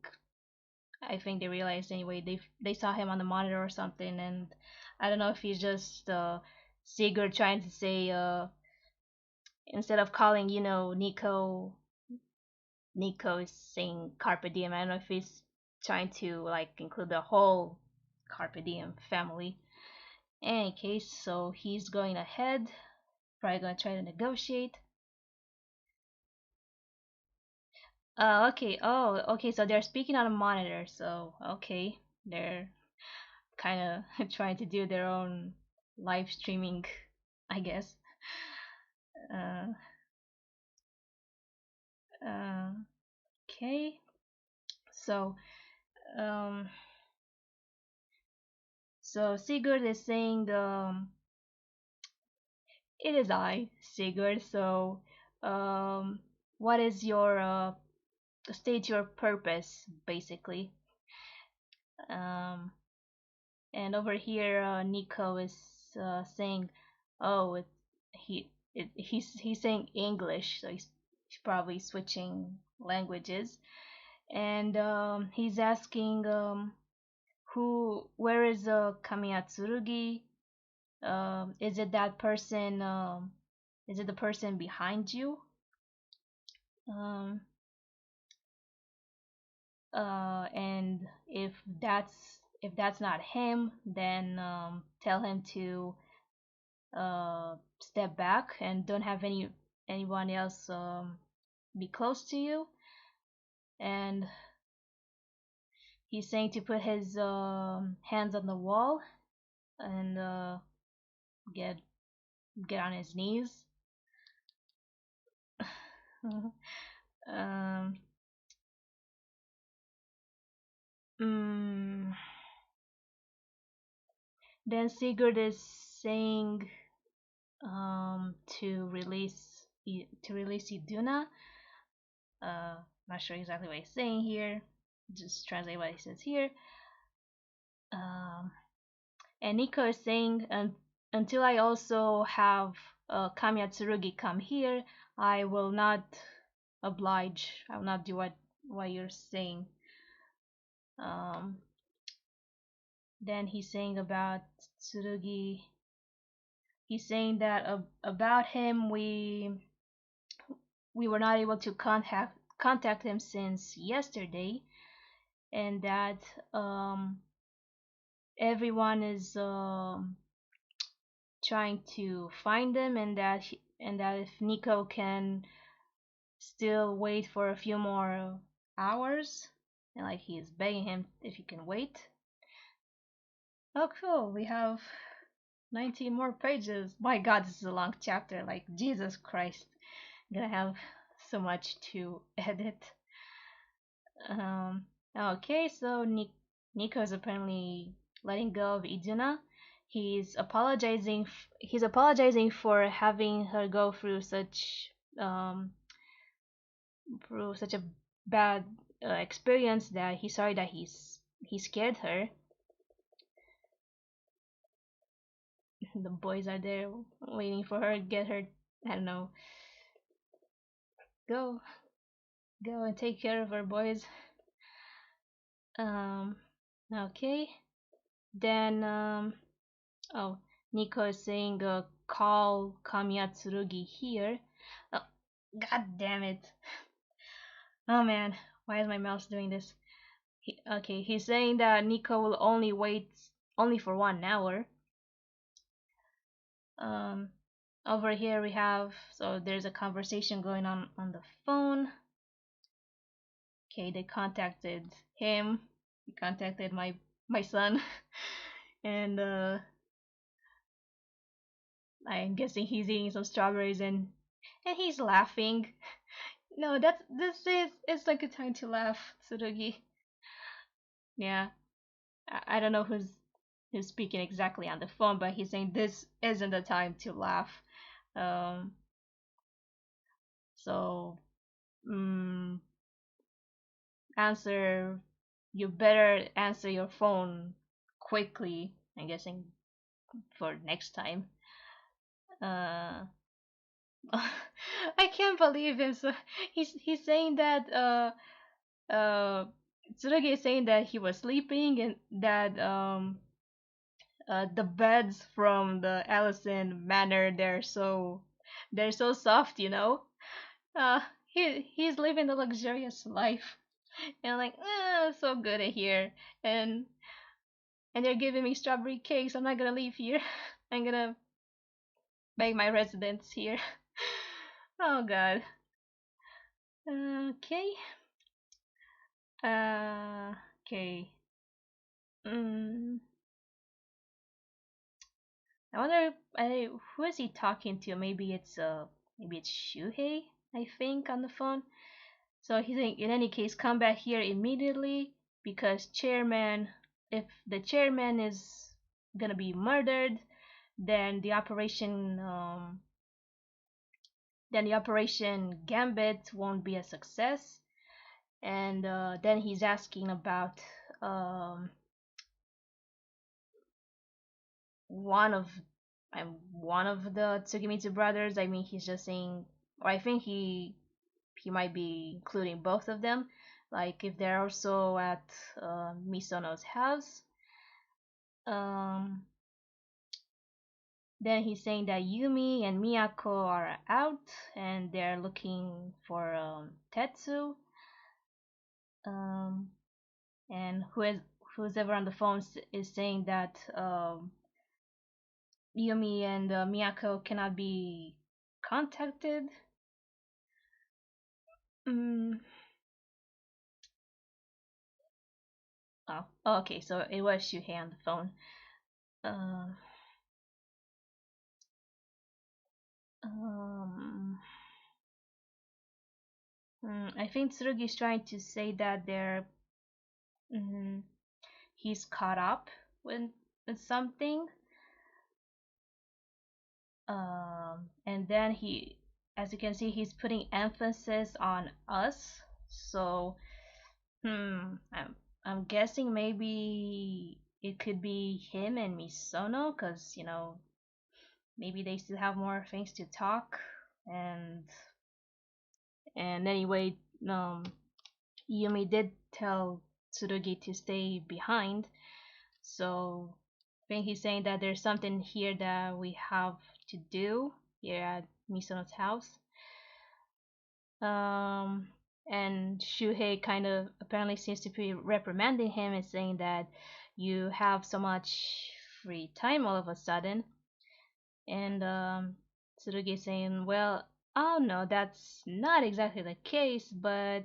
they realized anyway. They saw him on the monitor or something, and I don't know if he's just Sigurd trying to say instead of calling Nico is saying carpe diem. I don't know if he's trying to like include the whole carpe diem family. In any case, so he's going ahead, probably gonna try to negotiate. Okay. Oh, okay. So they're speaking on a monitor. So okay, they're kind of trying to do their own live streaming, I guess. Uh, uh, okay. So, um, so Sigurd is saying, it is I, Sigurd. So, um, what is your state your purpose, basically? Um, and over here, Nico is saying, "Oh, he's saying English, so he's probably switching languages." And he's asking, where is Kamiya Tsurugi? Is it that person? Is it the person behind you? Um, and if that's not him, then tell him to step back and don't have anyone else be close to you. And he's saying to put his hands on the wall and get on his knees. um, mm, then Sigurd is saying to release Iduna. Not sure exactly what he's saying here. Just translate what he says here. Um, and Nico is saying, until I also have Kamiya Tsurugi come here, I will not oblige. I will not do what you're saying. Um, then he's saying about Tsurugi. He's saying that about him, we were not able to contact him since yesterday, and that everyone is trying to find him, and that if Nico can still wait for a few more hours, and like he's begging him if he can wait. Oh, cool! We have 19 more pages. My God, this is a long chapter. Like Jesus Christ, I'm gonna have so much to edit. Okay, so Nico is apparently letting go of Iduna. He's apologizing for having her go um through such a bad experience, that he's sorry that he scared her. The boys are there waiting for her, get her, I don't know, go and take care of her, boys. Um, okay. Then oh, Nico is saying call Kamiya Tsurugi here. Oh, God damn it. Oh man, why is my mouse doing this? Okay, he's saying that Nico will only wait only for 1 hour. Um, over here we have, so there's a conversation going on the phone. Okay, they contacted him. he contacted my son, and I'm guessing he's eating some strawberries and he's laughing. No, this is it's like a time to laugh, Tsurugi. Yeah, I don't know who's speaking exactly on the phone, but he's saying this isn't the time to laugh. Um, so mm, answer, you better answer your phone quickly. I'm guessing for next time. Uh, I can't believe him. So he's saying that Tsurugi is saying that he was sleeping and that the beds from the Allison Manor they're so soft, you know. Uh, he's living the luxurious life, and like, so good in here, and they're giving me strawberry cakes. I'm not gonna leave here. I'm gonna make my residence here. Oh God. Okay. Okay. Mm, I wonder who is he talking to? Maybe it's Shuhei, I think, on the phone. So he's saying, in any case, come back here immediately because chairman, if the chairman is gonna be murdered, then the operation Gambit won't be a success. And then he's asking about um, one of one of the Tsukimitsu brothers. I mean, he's just saying, or I think he might be including both of them. Like if they're also at Misono's house. Um, then he's saying that Yumi and Miyako are out and they're looking for Tetsu. Um, and who's ever on the phone is saying that Yumi and Miyako cannot be contacted. Mm. Oh, okay, so it was Shuhei on the phone. Uh, um, I think Tsurugi is trying to say that mm, he's caught up with, with something. And then as you can see, he's putting emphasis on us. So, I'm guessing maybe it could be him and Misono, cause maybe they still have more things to talk. And anyway, Yumi did tell Tsurugi to stay behind. So I think he's saying that there's something here that we have to do here at Misono's house. Um, and Shuhei kind of apparently seems to be reprimanding him and saying that you have so much free time all of a sudden. And Tsurugi saying, well, oh no, that's not exactly the case, but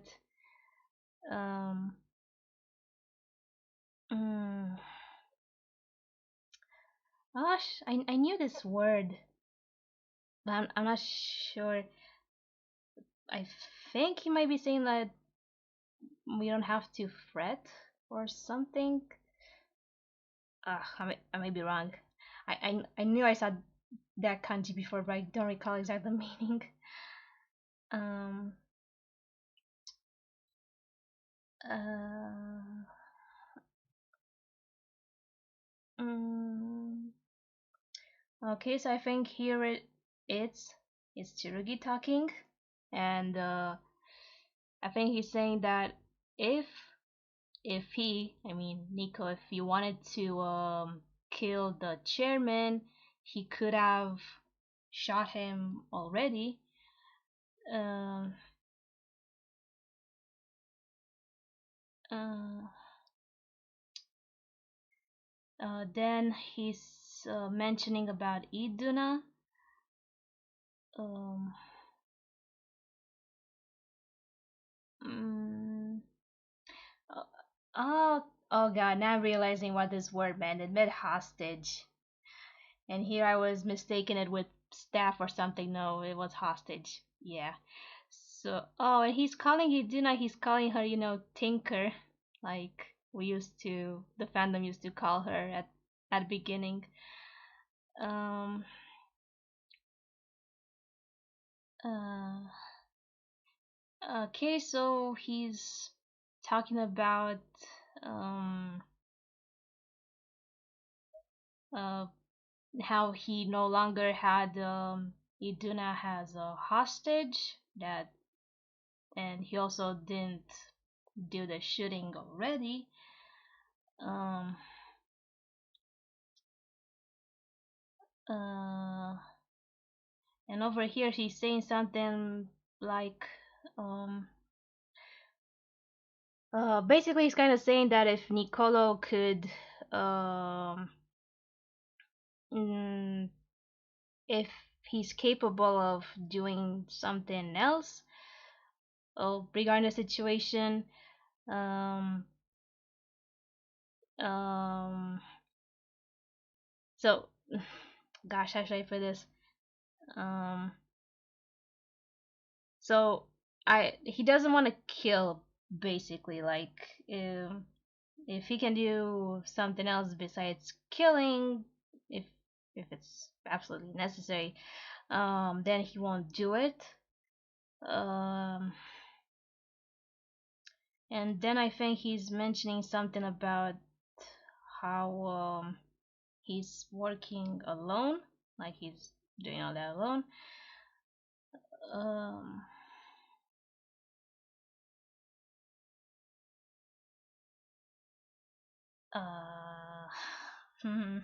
um, mm, gosh, I knew this word, but I'm not sure. I think he might be saying that we don't have to fret or something. I may be wrong. I knew I saw that kanji before, but I don't recall exactly the meaning. Um. Uh. Mm, okay, so I think here it's Tsurugi talking, and I think he's saying that if I mean Nico, if he wanted to kill the chairman, he could have shot him already. Uh, uh, then he's mentioning about Iduna. Um, mm, uh, oh, Oh god, now I'm realizing what this word meant. It meant hostage. And here I was mistaking it with staff or something. No, it was hostage. Yeah. So, oh, and he's calling Hiduna, he's calling her, Tinker. Like the fandom used to call her at the beginning. Um, uh, okay, so he's talking about, um, uh, how he no longer had, Iduna has a hostage that, and he also didn't do the shooting already. Um, uh, and over here he's saying something like, um, basically he's kind of saying that if Nicolo could, um, mm, if he's capable of doing something else, regarding the situation, um, um, so, gosh, how should I put this? Um, so he doesn't want to kill, basically, like, if he can do something else besides killing, if it's absolutely necessary, then he won't do it. Um, and then I think he's mentioning something about how, he's working alone, like he's doing all that alone. Um, uh, hmm.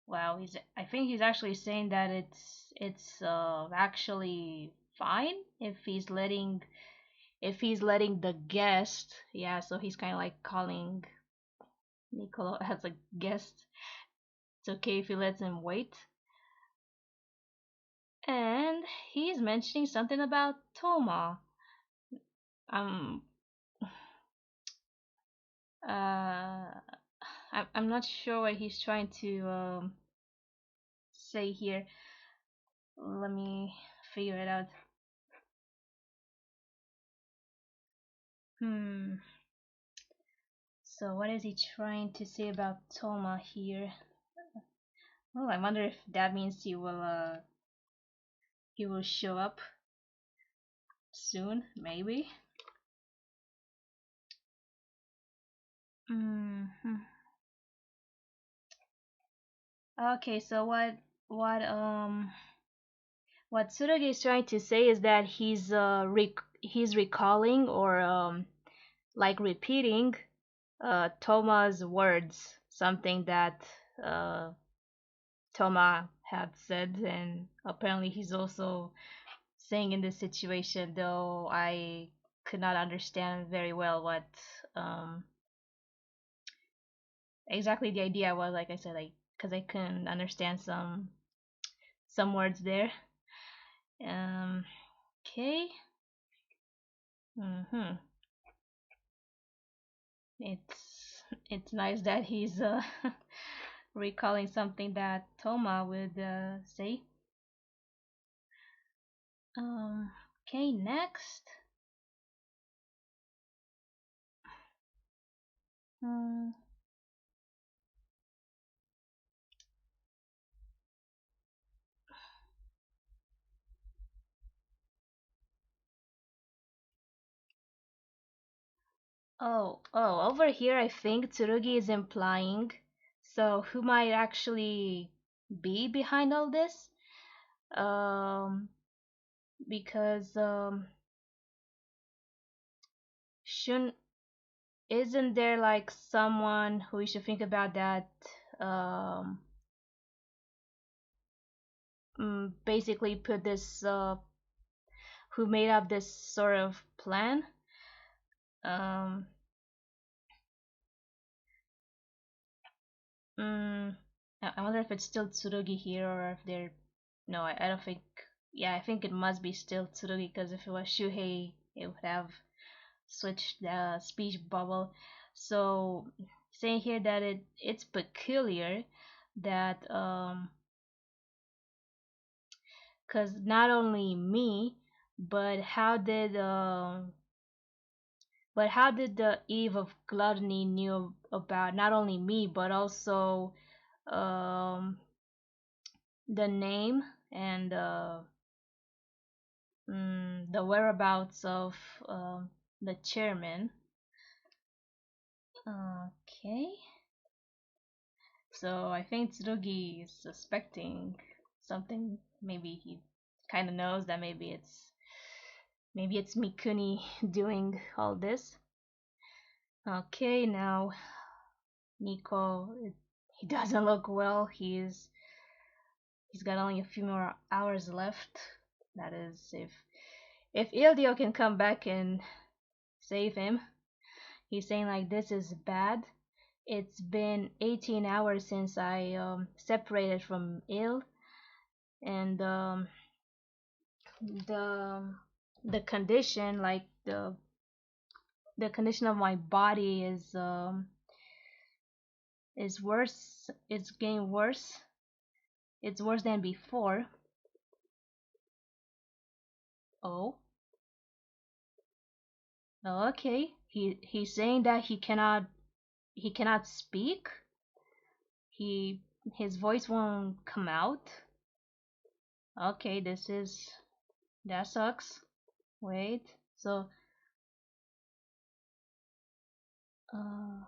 Well, I think he's actually saying that it's actually fine if he's letting the guest, yeah, so he's kind of like calling Nicolo as a guest. It's okay if he lets him wait. And he's mentioning something about Toma. Um uh I'm not sure what he's trying to say here. Let me figure it out. Hmm. So what is he trying to say about Toma here? Well, I wonder if that means he will show up soon, maybe. Hmm. Okay, so what Tsurugi is trying to say is that he's recalling or like repeating Toma's words, something that uh Toma had said, and apparently he's also saying in this situation, though I could not understand very well what um exactly the idea was. Like I said, like, because I couldn't understand some words there. um okay. Mhm. It's nice that he's recalling something that Toma would say. um okay, next. Hmm. Over here I think Tsurugi is implying, so who might actually be behind all this? Um, because shouldn't isn't there like someone who we should think about that um basically put this who made up this sort of plan? Um, mm, I wonder if it's still Tsurugi here or if they're, no, I don't think yeah, I think it must be still Tsurugi because if it was Shuhei, it would have switched the speech bubble. So saying here that it's peculiar that because not only me, but how did the Eve of Gluttony knew about not only me but also um the name and the whereabouts of the chairman. Okay, so I think Tsurugi is suspecting something. Maybe he kind of knows that maybe it's Mikuni doing all this. Okay, now Nico, he doesn't look well. He's got only a few more hours left. That is, if Ildio can come back and save him. He's saying like this is bad. It's been 18 hours since I separated from Il, and the the condition, like the condition of my body is worse. It's getting worse. It's worse than before. Oh, okay. He's saying that he cannot speak. He his voice won't come out. Okay, that sucks. Wait. So uh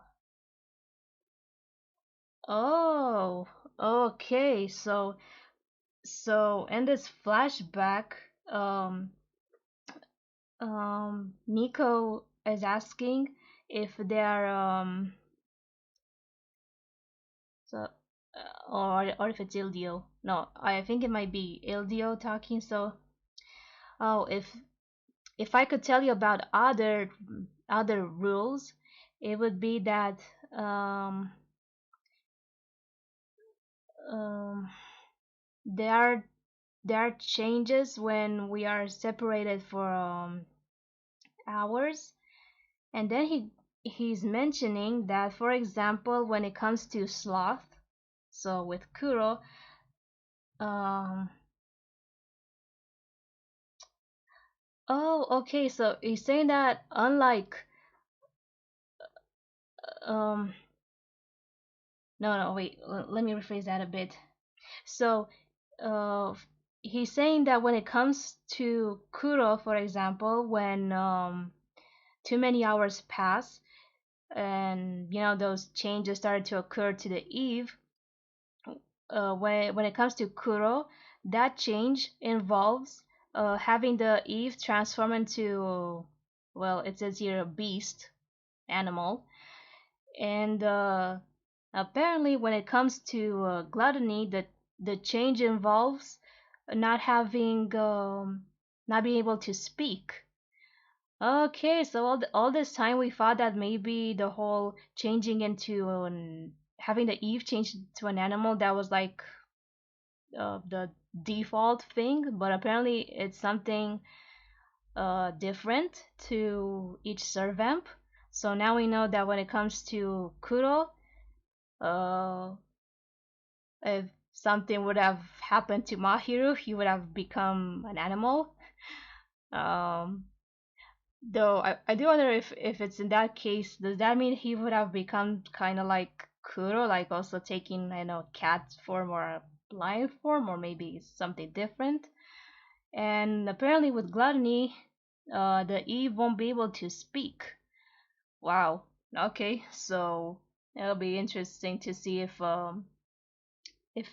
oh, okay. So in this flashback, um Nico is asking if they're so or if it's Ildio. No, I think it might be Ildio talking. So oh, if I could tell you about other rules, it would be that um um there are there are changes when we are separated for hours, and then he's mentioning that, for example, when it comes to sloth, so with Kuro, um oh, okay, so he's saying that unlike um no, wait, let me rephrase that a bit. So uh he's saying that when it comes to Kuro, for example, when too many hours pass and those changes started to occur to the Eve, when it comes to Kuro, that change involves having the Eve transform into, well, it says here a beast animal, and apparently when it comes to gluttony, the change involves not having not being able to speak. Okay, so all this time we thought that maybe the whole changing into having the Eve change to an animal, that was like the default thing, but apparently it's something different to each Servamp. So now we know that when it comes to Kuro, uh, if something would have happened to Mahiru, he would have become an animal. Um, though I do wonder if it's in that case, does that mean he would have become kind of like Kuro, like also taking, cat form or a lion form, or maybe something different? And apparently with gluttony, the Eve won't be able to speak. Wow. Okay, so it'll be interesting to see if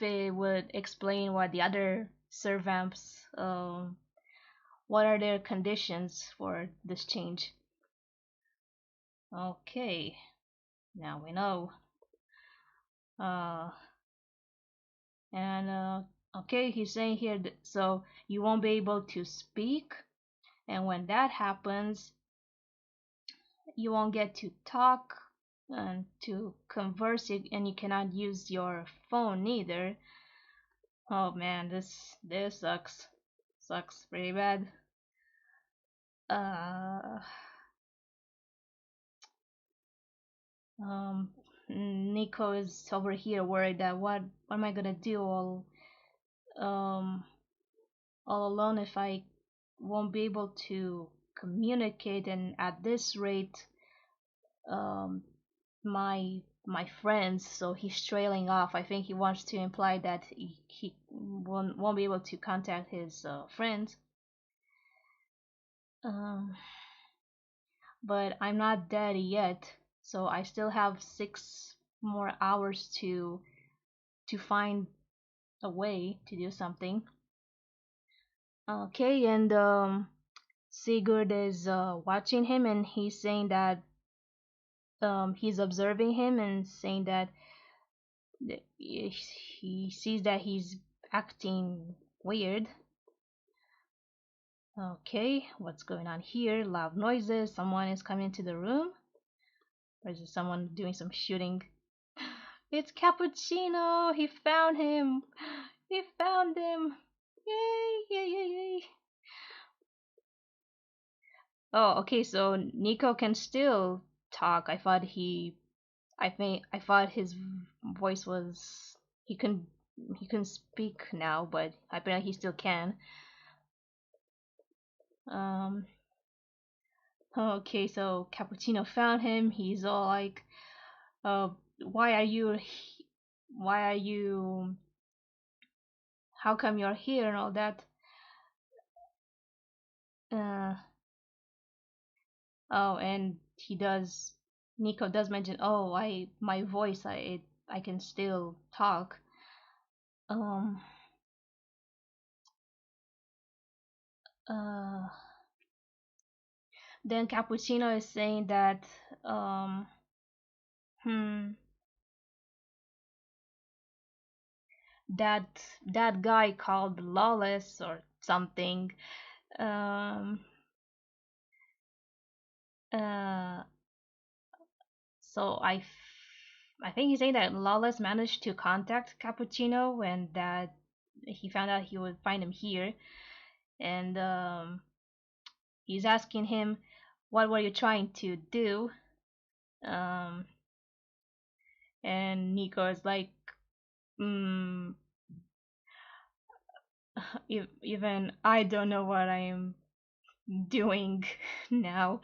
it would explain what the other servamps what are their conditions for this change. Okay, now we know. Uh, and okay, he's saying here that, so you won't be able to speak, and when that happens, you won't get to talk and to converse, and you cannot use your phone either. Oh man, this sucks. sucks pretty bad. Uh, um, Nico is over here worried that what am I gonna do um all alone if I won't be able to communicate, and at this rate um my friends, so he's trailing off. I think he wants to imply that he won't be able to contact his friends. um but I'm not dead yet, so I still have 6 more hours to find a way to do something. Okay, and Sigurd is watching him, and he's saying that he's observing him and saying that he sees that he's acting weird. Okay, what's going on here? Loud noises. Someone is coming into the room. Or is it someone doing some shooting? It's Cappuccino! He found him! He found him! Yay! Yay! Yay! Yay! Oh, okay. So Nico can still talk. I thought his voice was he can speak now, but apparently he still can. Um. Okay, so Cappuccino found him. He's all like, "Uh, why are you? Why are you? How come you're here and all that?" Uh. Oh, and he does. Nico does mention, "Oh, my voice, I can still talk." Um. Uh. Then Cappuccino is saying that um. Hmm. That that guy called Lawless or something. Um. Uh. So I think he's saying that Lawless managed to contact Cappuccino and that he found out he would find him here, and he's asking him, "What were you trying to do?" Um, and Nico is like, mm, "Even I don't know what I am doing now."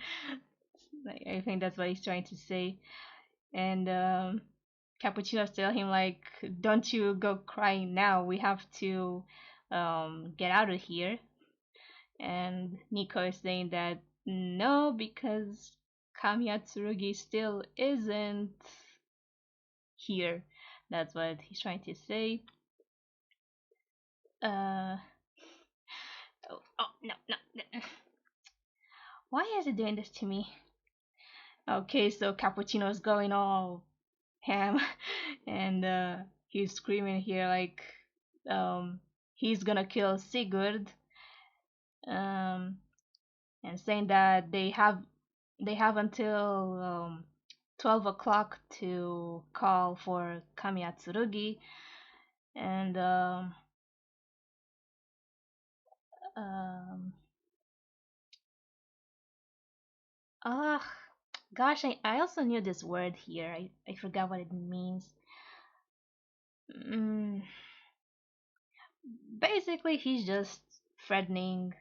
I think that's what he's trying to say, and Cappuccino's telling him like, "Don't you go crying now. We have to get out of here." And Nico is saying that no, because Kamiya Tsurugi still isn't here. That's what he's trying to say. Uh oh, no, no, no. Why is it doing this to me? Okay, so Cappuccino's going all ham and he's screaming here like um he's gonna kill Sigurd, um and saying that they have until 12 o'clock to call for Kamiya Tsurugi, and um ah gosh, I also knew this word here. I forgot what it means. mm, Basically he's just threatening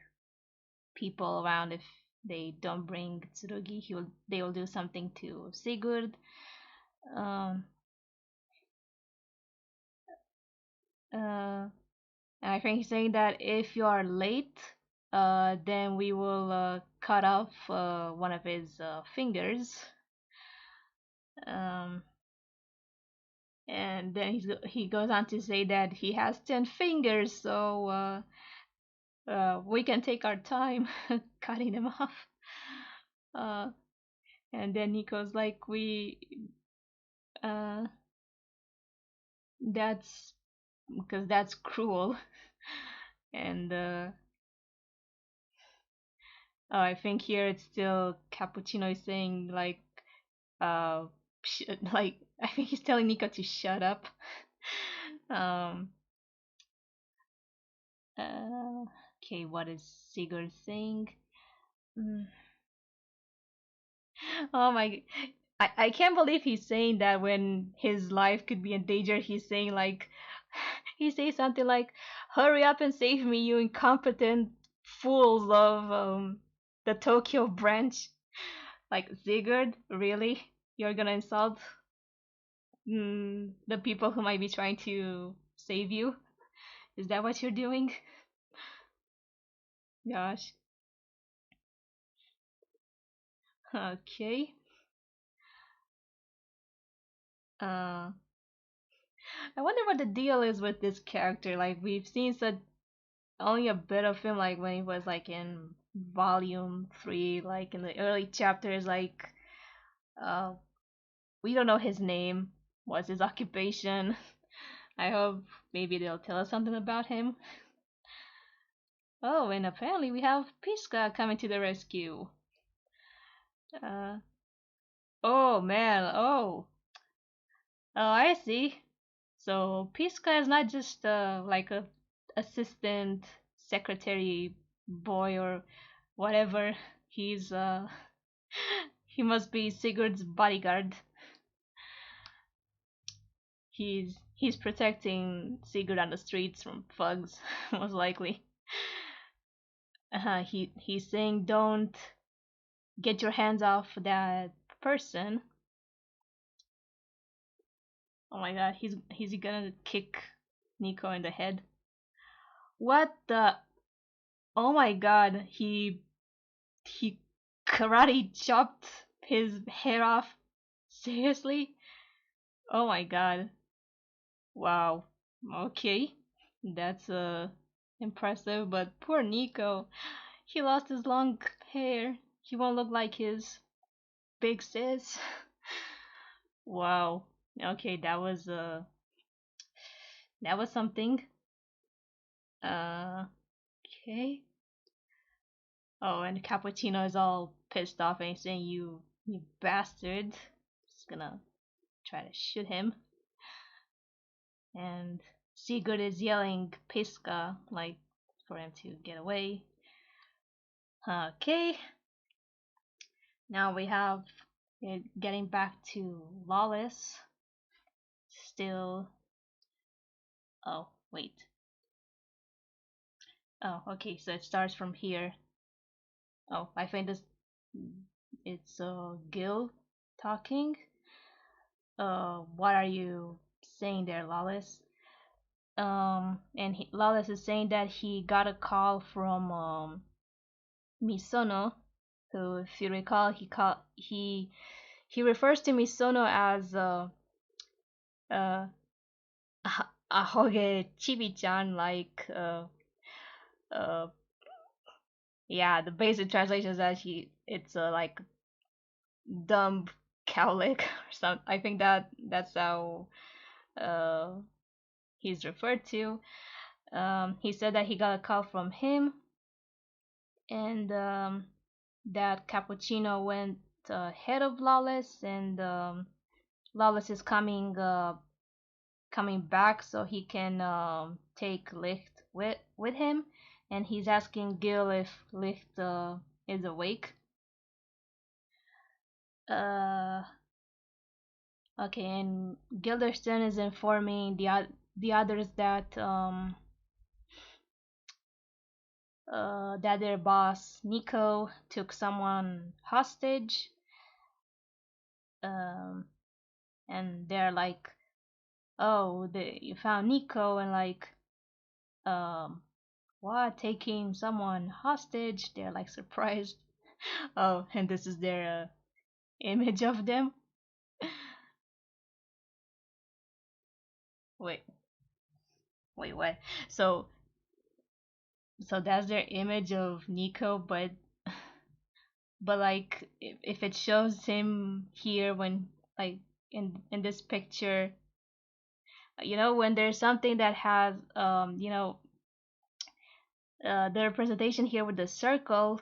people around. If they don't bring Tsurugi, they will do something to Sigurd. Um, and I think he's saying that if you are late, then we will cut off one of his fingers. Um, and then he goes on to say that he has 10 fingers, so we can take our time cutting them off. Uh, and then Nico's like, uh, that's because that's cruel. And oh, I think here it's still Cappuccino is saying like uh like I think he's telling Nico to shut up. um Okay, what is Sigurd saying? Mm. Oh my, I can't believe he's saying that when his life could be in danger. He's saying like, he says something like, "Hurry up and save me, you incompetent fools of the Tokyo branch." Like Sigurd, really? You're gonna insult the people who might be trying to save you? Is that what you're doing? Gosh. Okay. Uh, I wonder what the deal is with this character. Like we've seen such only a bit of him, like when he was like in volume 3, like in the early chapters. Like uh, we don't know his name. What's his occupation? I hope maybe they'll tell us something about him. Oh, and apparently we have Piska coming to the rescue. Uh, oh man, oh, I see. So Piska is not just like a assistant secretary boy or whatever. He's he must be Sigurd's bodyguard. He's protecting Sigurd on the streets from thugs, most likely. He's saying don't get your hands off that person. Oh my god, he's gonna kick Nico in the head. What the? Oh my god, he karate chopped his hair off. Seriously? Oh my god. Wow. Okay. That's impressive, but poor Nico. He lost his long hair. He won't look like his big sis. Wow. Okay, that was something. Uh okay. Oh, and Cappuccino is all pissed off and he's saying you bastard. Just gonna try to shoot him. And Sigurd is yelling Piska like for him to get away. Okay, now we have it getting back to Lawless. Still. Oh, wait. Oh, okay, so it starts from here. Oh, I think this. It's Gil talking. What are you saying there, Lawless? And Lawless is saying that he got a call from Misono, who, if you recall, he refers to Misono as uh Ahoge Chibi-chan, like uh yeah, the basic translation is that it's like dumb cowlick or something. I think that's how uh he's referred to. He said that he got a call from him, and that Cappuccino went ahead of Lawless, and Lawless is coming back so he can take Licht with him, and he's asking Gil if Licht is awake. Uh, okay, and Gilderston is informing the others that that their boss Nico took someone hostage. Um, and they're like, "Oh, you found Nico," and like, um, what, taking someone hostage? They're like surprised. Oh, and this is their image of them. Wait, wait, what? So, so that's their image of Nico, but like if it shows him here when like in this picture, when there's something that has the representation here with the circle,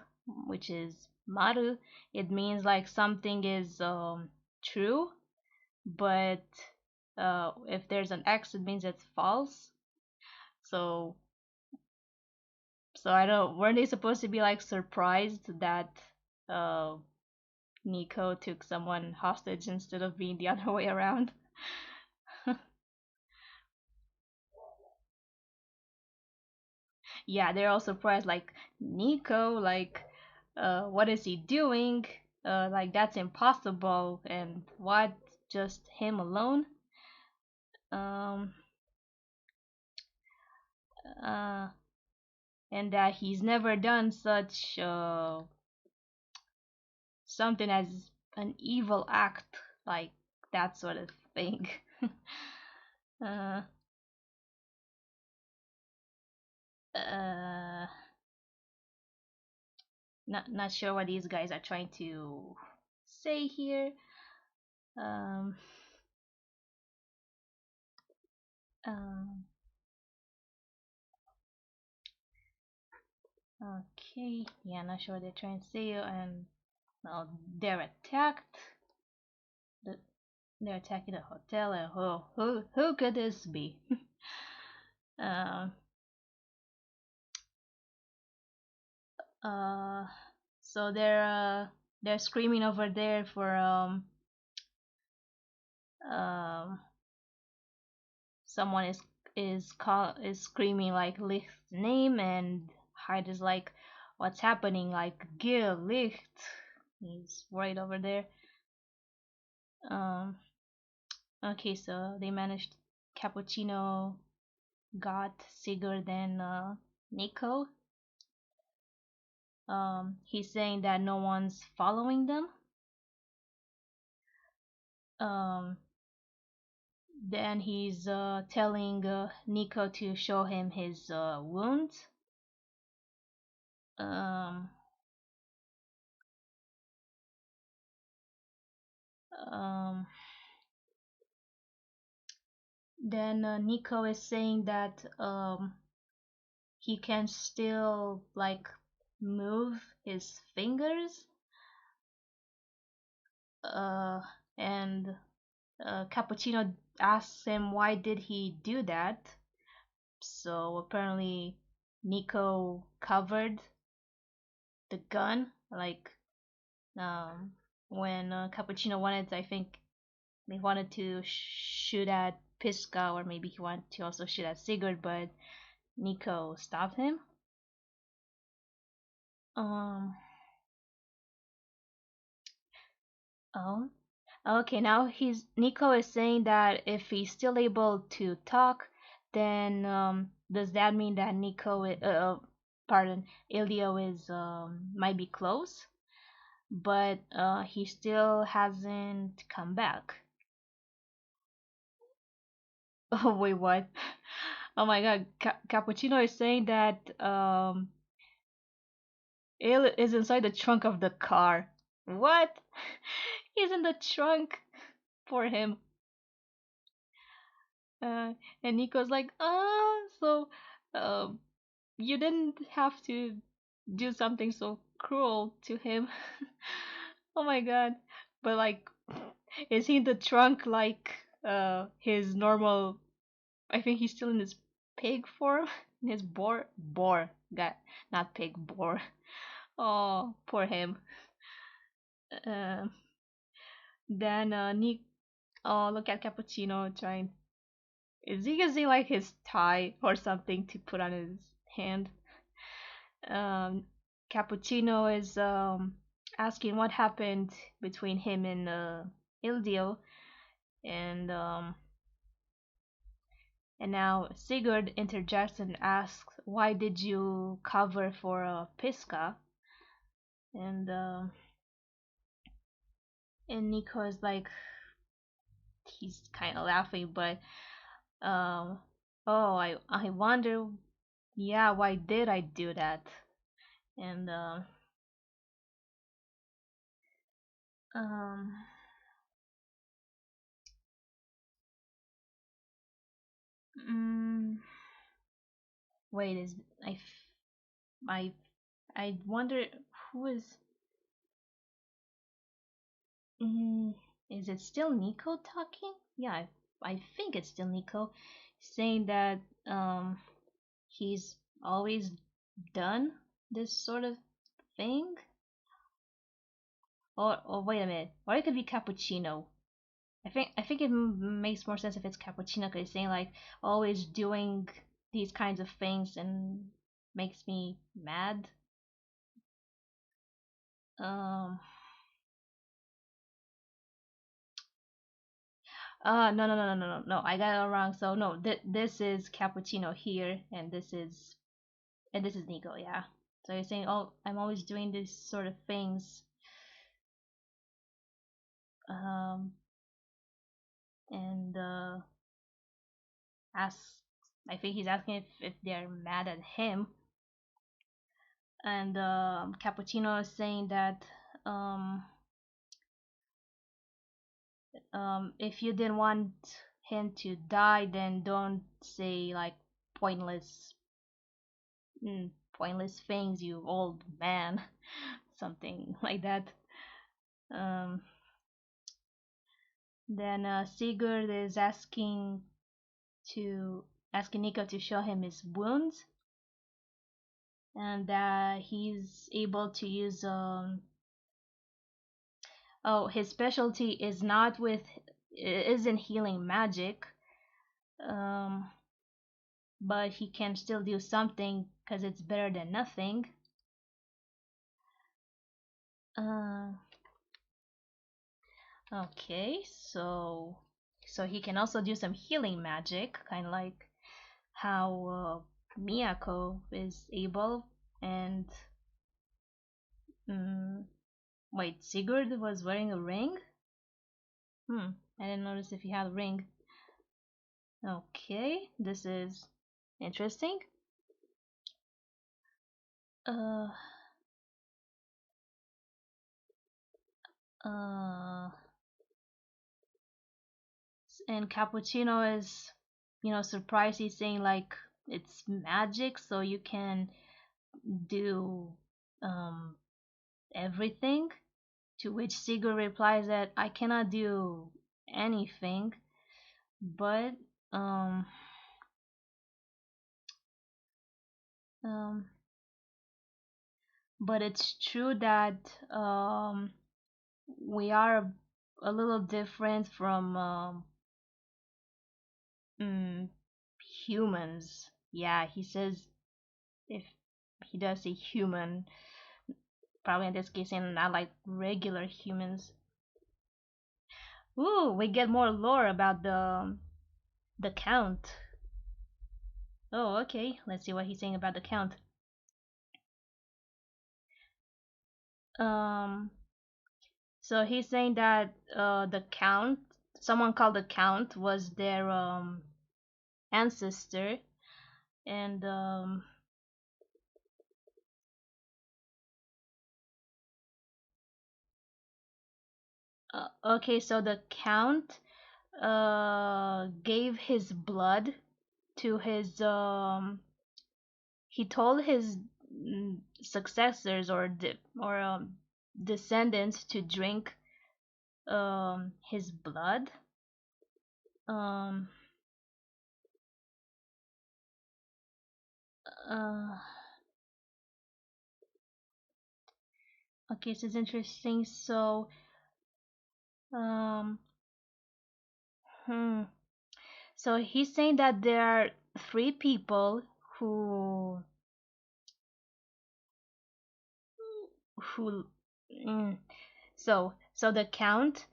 which is maru, it means like something is true, but if there's an X, it means it's false. So So I don't. Weren't they supposed to be like surprised that uh Nico took someone hostage instead of being the other way around? Yeah, they're all surprised. Like Nico, like, what is he doing? Like that's impossible. And what? Just him alone? Um. Uh. And that he's never done such something as an evil act, like that sort of thing. uh, uh, not sure what these guys are trying to say here. Um, um, okay, yeah, not sure what they're trying to say, and well, they're attacked. The, they're attacking the hotel, and who could this be? um, uh, so they're screaming over there for um someone is screaming like Licht's name, and Hyde is like, "What's happening?" Like, Gil Licht. He's right over there. Um. Okay, so they managed. Cappuccino got Sigurd and Nico. He's saying that no one's following them. Um. Then he's telling Nico to show him his wounds. Um. Um. Then Nico is saying that he can still like move his fingers. Uh, and Cappuccino asks him why did he do that. So apparently Nico covered the gun, like um, when Cappuccino wanted, I think they wanted to shoot at Pisca, or maybe he wanted to also shoot at Sigurd, but Nico stopped him. Um. Oh. Okay. Now he's Nico is saying that if he's still able to talk, then does that mean that pardon, Ildio is might be close, but he still hasn't come back. Oh wait, what? Oh my God, Cappuccino is saying that Il is inside the trunk of the car. What? He's in the trunk for him. Uh, and Nico's like, so um, you didn't have to do something so cruel to him. Oh my God. But like, is he in the trunk like his normal? I think he's still in his pig form, in his boar. Got not pig, boar. Oh, poor him. Uh, then Nick. Oh, look at Cappuccino trying. Is he using like his tie or something to put on his hand? Um, Cappuccino is asking what happened between him and Ildio, and now Sigurd interjects and asks, "Why did you cover for Pisca?" And Nico is like, he's kind of laughing, but um, oh, I wonder, yeah, why did I do that? And um, mm, wait, is I I wonder who mm, is it still Nico talking? Yeah, I think it's still Nico saying that he's always done this sort of thing. Or wait a minute, or it could be cappuccino. I think it makes more sense if it's cappuccino because it's saying like always doing these kinds of things and makes me mad. Um. No, no, no, no, no, no, no. I got it all wrong. So no, this is cappuccino here, and this is Nico. Yeah. So you're saying, oh, I'm always doing these sort of things. Um. And asks. I think he's asking if they're mad at him. And Cappuccino is saying that um if you didn't want him to die, then don't say like pointless pointless things, you old man. Something like that. Um, then Sigurd is asking Nico to show him his wounds, and that he's able to use oh, his specialty is not with isn't healing magic, um but he can still do something because it's better than nothing. uh okay, so he can also do some healing magic, kind of like how Miyako is able. And mm, wait, Sigurd was wearing a ring? I didn't notice if he had a ring. Okay, this is interesting. Uh, uh, and Cappuccino is, surprised. He's saying like it's magic, so you can do um everything. To which Sigurd replies that I cannot do anything, but um um but it's true that we are a little different from mm, humans. Yeah, he says, if he does say human, probably in this case, and not like regular humans. Ooh, we get more lore about the Count. Oh, okay. Let's see what he's saying about the Count. Um, so he's saying that the Count, someone called the Count, was their ancestor, and okay, so the Count gave his blood to his he told his successors or descendants to drink his blood. um uh okay, so it's interesting. So um hmm so he's saying that there are three people who who mm, so the Count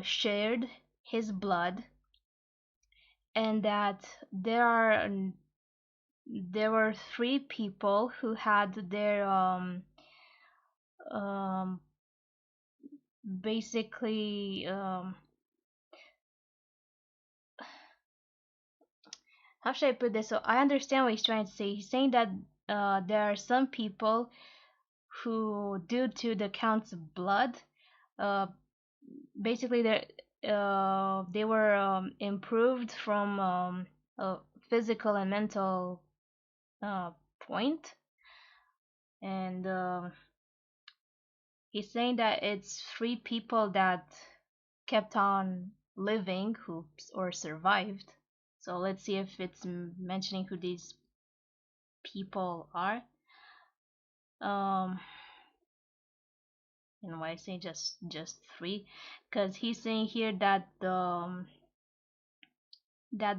shared his blood, and that there were three people who had their um basically how should I put this? So I understand what he's trying to say. He's saying that there are some people who, due to the Count's blood, uh basically they were improved from a physical and mental uh point. And he's saying that it's three people that kept on living who or survived. So let's see if it's mentioning who these people are. Um, and why I say just three? Because he's saying here that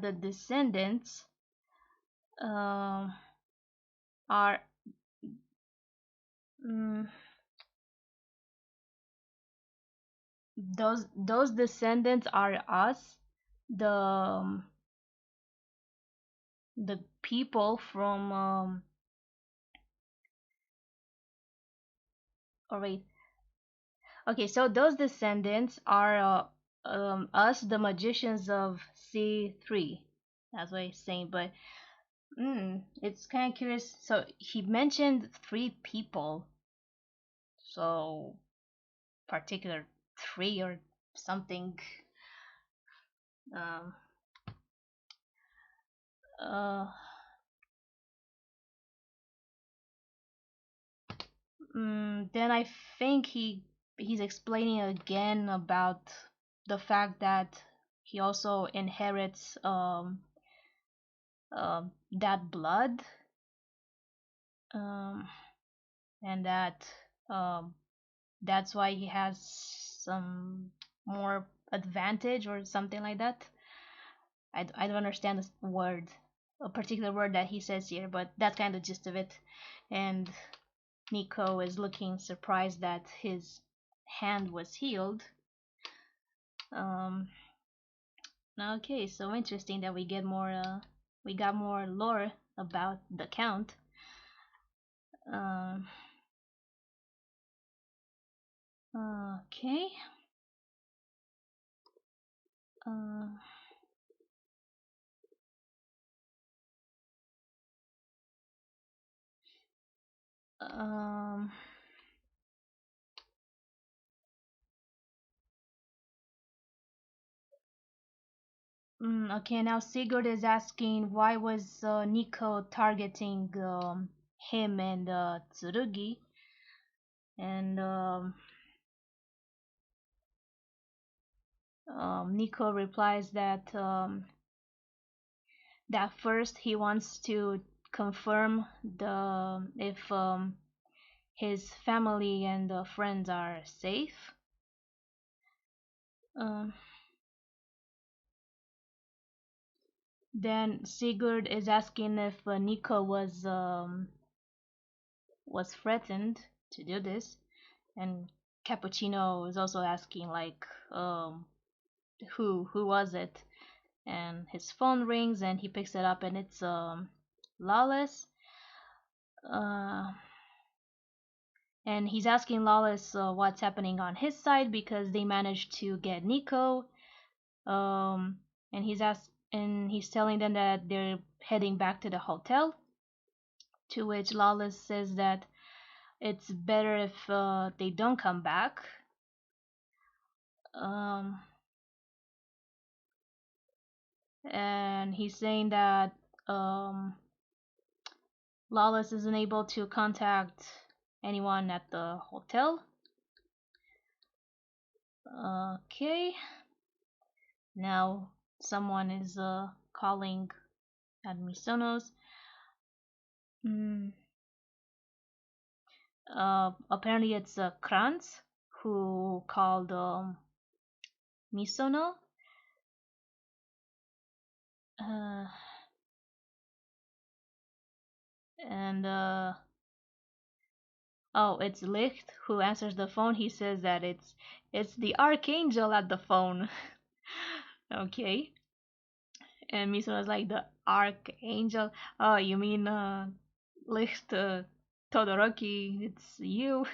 the descendants um are mm, those descendants are us, the the people from oh wait, okay, so those descendants are us, the magicians of C3. That's what he's saying, but it's kind of curious. So he mentioned three people, so particular three or something. Um, uh, then I think he's explaining again about the fact that he also inherits that blood, um, and that um, that's why he has some more advantage or something like that. I don't understand this word, a particular word that he says here, but that's kind of the gist of it. And Nico is looking surprised that his hand was healed. Um, okay, so interesting that we got more lore about the Count. Um, okay. Uh, um, okay, now Sigurd is asking why was Nico targeting him and Tsurugi, and Nico replies that first he wants to confirm the if his family and friends are safe. Um, then Sigurd is asking if Nico was threatened to do this, and Cappuccino is also asking like who was it, and his phone rings and he picks it up and it's Lawless. Uh, and he's asking Lawless what's happening on his side because they managed to get Nico. And he's telling them that they're heading back to the hotel. To which Lawless says that it's better if they don't come back. Um, and he's saying that Lawless isn't able to contact anyone at the hotel. Okay. Now someone is calling at Misono's. Mm, apparently it's Kranz who called Misono. Uh, and oh, it's Licht who answers the phone. He says that it's the Archangel at the phone. Okay. And Misono's like, the Archangel? Oh, you mean Licht Todoroki? It's you.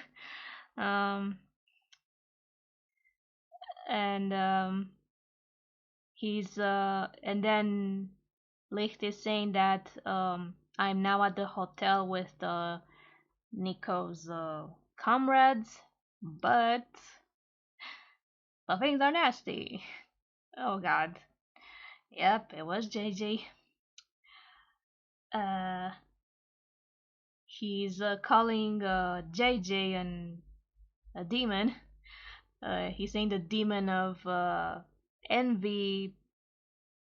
Um, and and then Licht is saying that I'm now at the hotel with Nico's comrades, but the things are nasty. Oh God. Yep, it was JJ. Uh, he's calling JJ a demon. He's saying the demon of envy,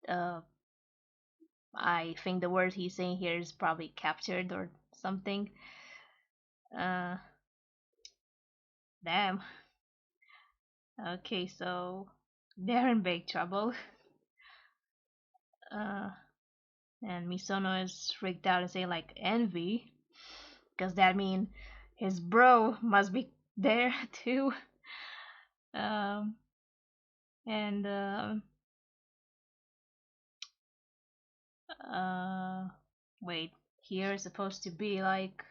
uh, I think the word he's saying here is probably captured or something. Uh, Damn. Okay, so they're in big trouble. Uh, and Misono is freaked out and saying like envy, because that means his bro must be there too. Um, and uh, wait, here is supposed to be like,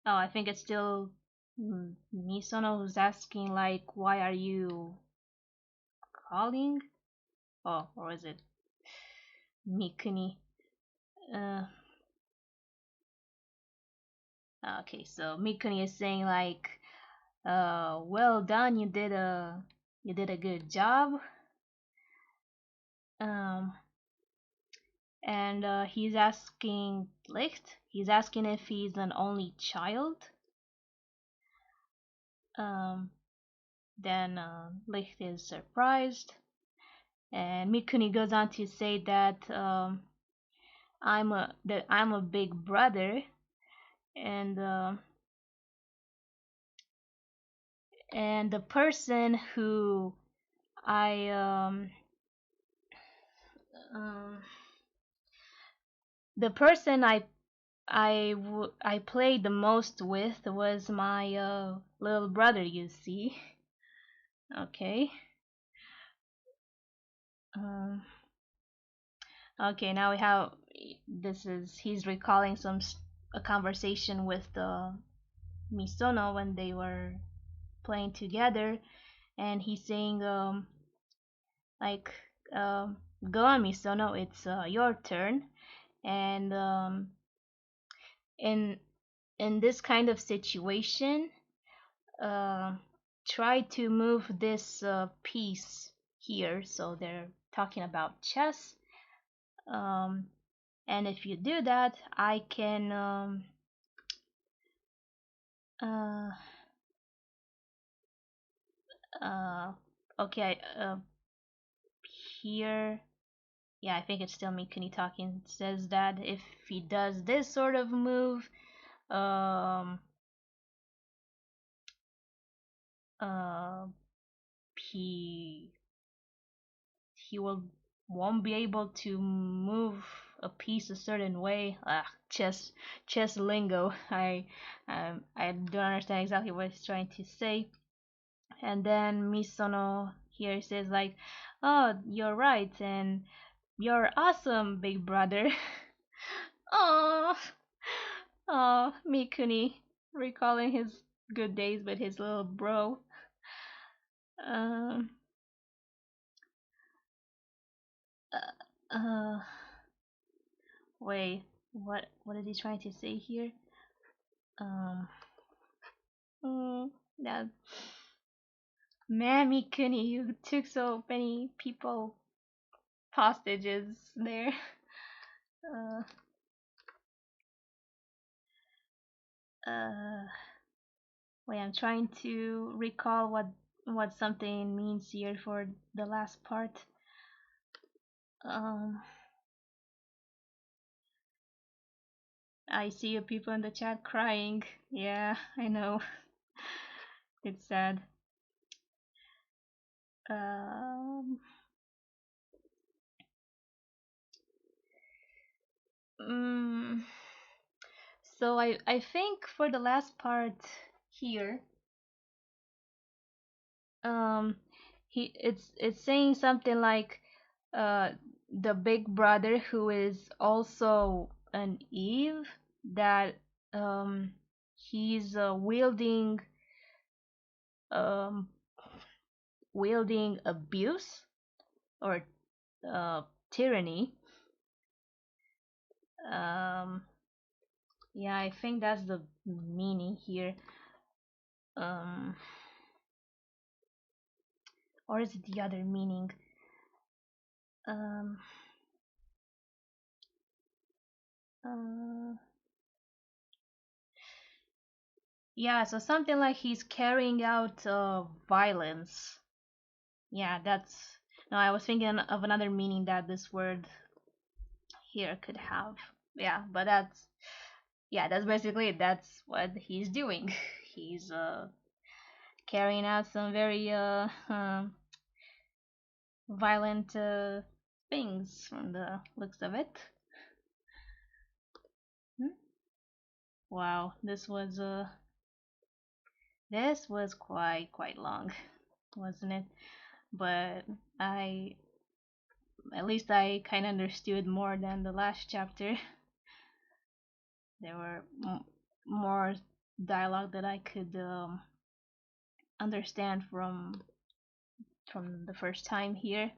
oh, I think it's still Misono who's asking like, why are you calling? Oh, or is it Mikuni? Uh, okay, so Mikuni is saying like, well done, you did a good job. Um, and he's asking Licht. He's asking if he's an only child. Um, then Licht is surprised, and Mikuni goes on to say that I'm a big brother, and and the person who I um the person I played the most with was my little brother. You see, okay. Um, okay, now we have this is he's recalling a conversation with Misono when they were playing together, and he's saying like um, go on Misono, it's your turn, and in in this kind of situation, uh, try to move this piece here. So they're talking about chess. Um, and if you do that, I can uh, uh, okay, here, yeah, I think it's still Mikuni talking. It says that if he does this sort of move, um, uh, he he will won't be able to move a piece a certain way. Chess lingo. I don't understand exactly what he's trying to say. And then Misono here says like, "Oh, you're right, and you're awesome, big brother." Oh, oh, Mikuni recalling his good days with his little bro. Um, uh, uh, Wait, what is he trying to say here? Um, that man, Mikuni, you took so many people hostages there. Uh, uh, Wait, I'm trying to recall what something means here for the last part. Um, I see you people in the chat crying. Yeah, I know. It's sad. Um, mm, so I think for the last part here, um, it's saying something like uh the big brother who is also an Eve, that he's um wielding abuse or uh tyranny. um yeah, I think that's the meaning here. um or is it the other meaning? um uh, yeah, so something like he's carrying out violence. Yeah, No, I was thinking of another meaning that this word here could have. Yeah, but that's basically it. That's what he's doing. He's carrying out some very violent things from the looks of it. Hmm? Wow, this was quite long, wasn't it? But I at least I kind of understood more than the last chapter. There were more dialogue that I could understand from the first time here.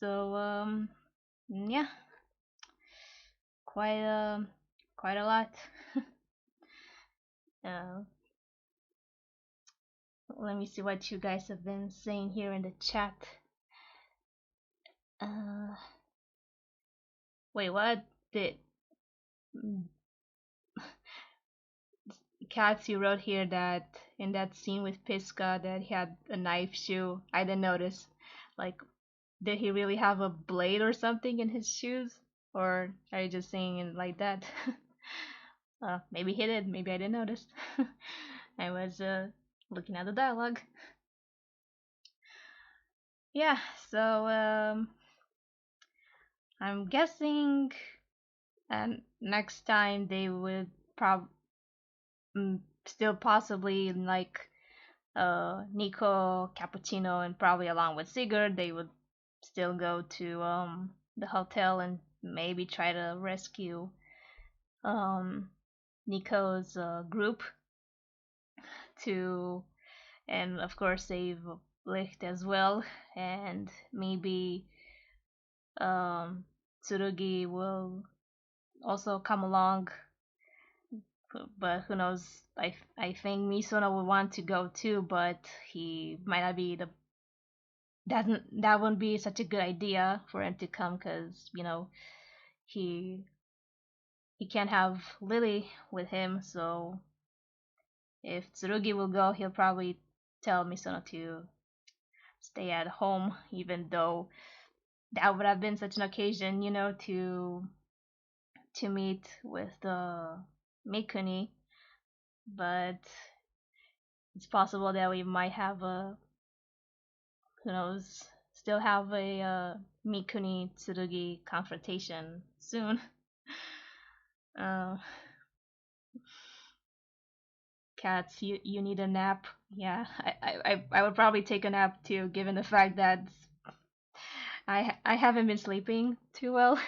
So yeah, quite quite a lot. uh, Let me see what you guys have been saying here in the chat. Uh, Wait, what did Katsu wrote here that in that scene with Pisca that he had a knife shoe? I didn't notice. Like, did he really have a blade or something in his shoes? Or are you just saying it like that? Maybe he did. Maybe I didn't notice. I was looking at the dialogue. Yeah, so I'm guessing next time they would still possibly like Nico, Cappuccino, and probably along with Sigurd, they would still go to the hotel and maybe try to rescue um, Nico's group to, and of course save Licht as well, and maybe Tsurugi will also come along, but who knows? I think Misono would want to go too, but he might not be the that wouldn't be such a good idea for him to come because he he can't have Lily with him. So if Tsurugi will go, he'll probably tell Misono to stay at home, even though that would have been such an occasion, to meet with the Mikuni. But it's possible that we might have a, who knows, still have a Mikuni Tsurugi confrontation soon. uh, Cats, you need a nap. Yeah, I would probably take a nap too, given the fact that I haven't been sleeping too well.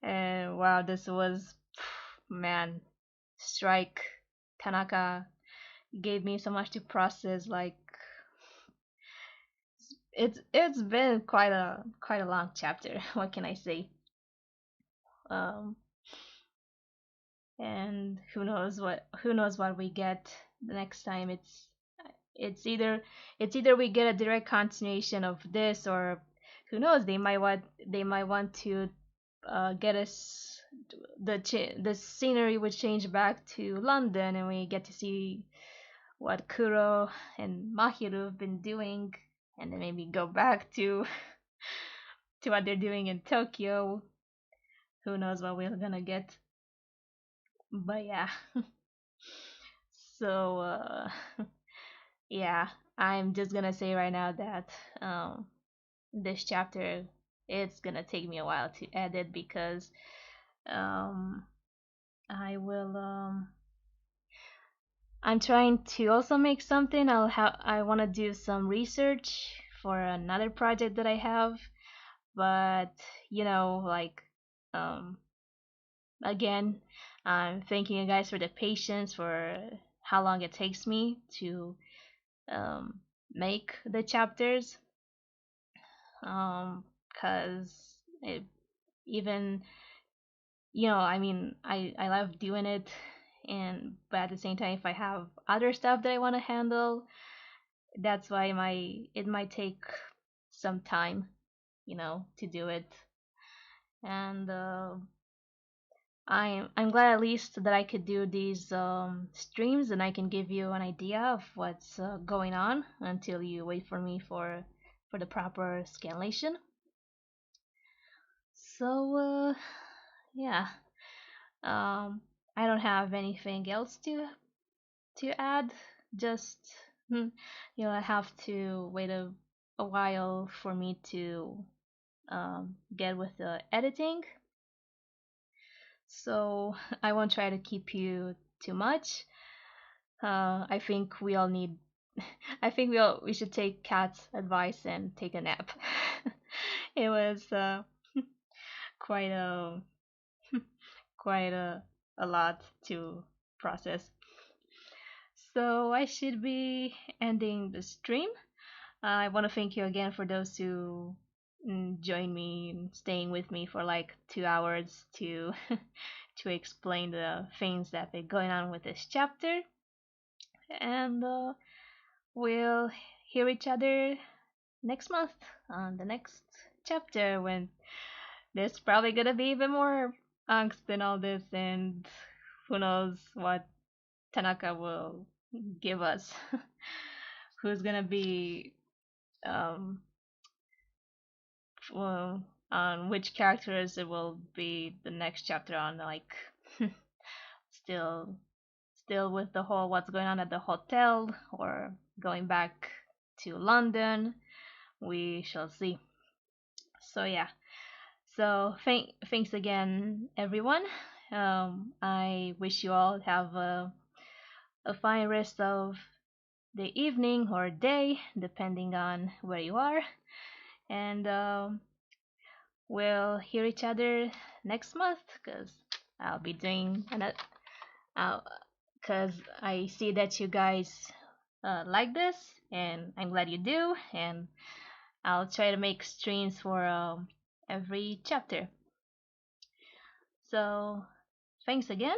And wow, this was, man, strike. Tanaka gave me so much to process. Like, it's been quite a long chapter. What can I say? Um, and who knows what we get the next time. It's either we get a direct continuation of this, or who knows, they might want to get us the scenery would change back to London, and we get to see what Kuro and Mahiru have been doing, and then maybe go back to to what they're doing in Tokyo. Who knows what we're gonna get? But yeah. So yeah, I'm just gonna say right now that this chapter, it's gonna take me a while to edit because um I will I'm trying to also make something. I want to do some research for another project that I have, but like um again, I'm thanking you guys for the patience for how long it takes me to um make the chapters, because it even I mean, I love doing it, and but at the same time, if I have other stuff that I want to handle, that's why it might take some time, to do it. And I'm glad at least that I could do these streams, and I can give you an idea of what's going on until you wait for me for for the proper scanlation. So yeah, I don't have anything else to add. Just I have to wait a while for me to get with the editing. So I won't try to keep you too much. I think we all need. I think we should take Kat's advice and take a nap. It was quite a quite a lot to process. So I should be ending the stream. I want to thank you again for those who joined me and staying with me for like 2 hours to to explain the things that are going on with this chapter. And we'll hear each other next month on the next chapter when there's probably gonna be even more angst than all this, and who knows what Tanaka will give us. Who's gonna be um well, on which characters it will be the next chapter on, like still still with the whole what's going on at the hotel or going back to London. We shall see. So yeah. So thanks again, everyone. I wish you all have a fine rest of the evening or day, depending on where you are. And we'll hear each other next month because I'll be doing another. Because I see that you guys like this, and I'm glad you do. And I'll try to make streams for every chapter. So thanks again,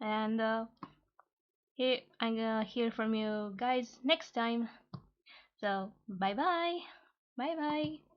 and here I'm gonna hear from you guys next time. So bye bye, bye bye.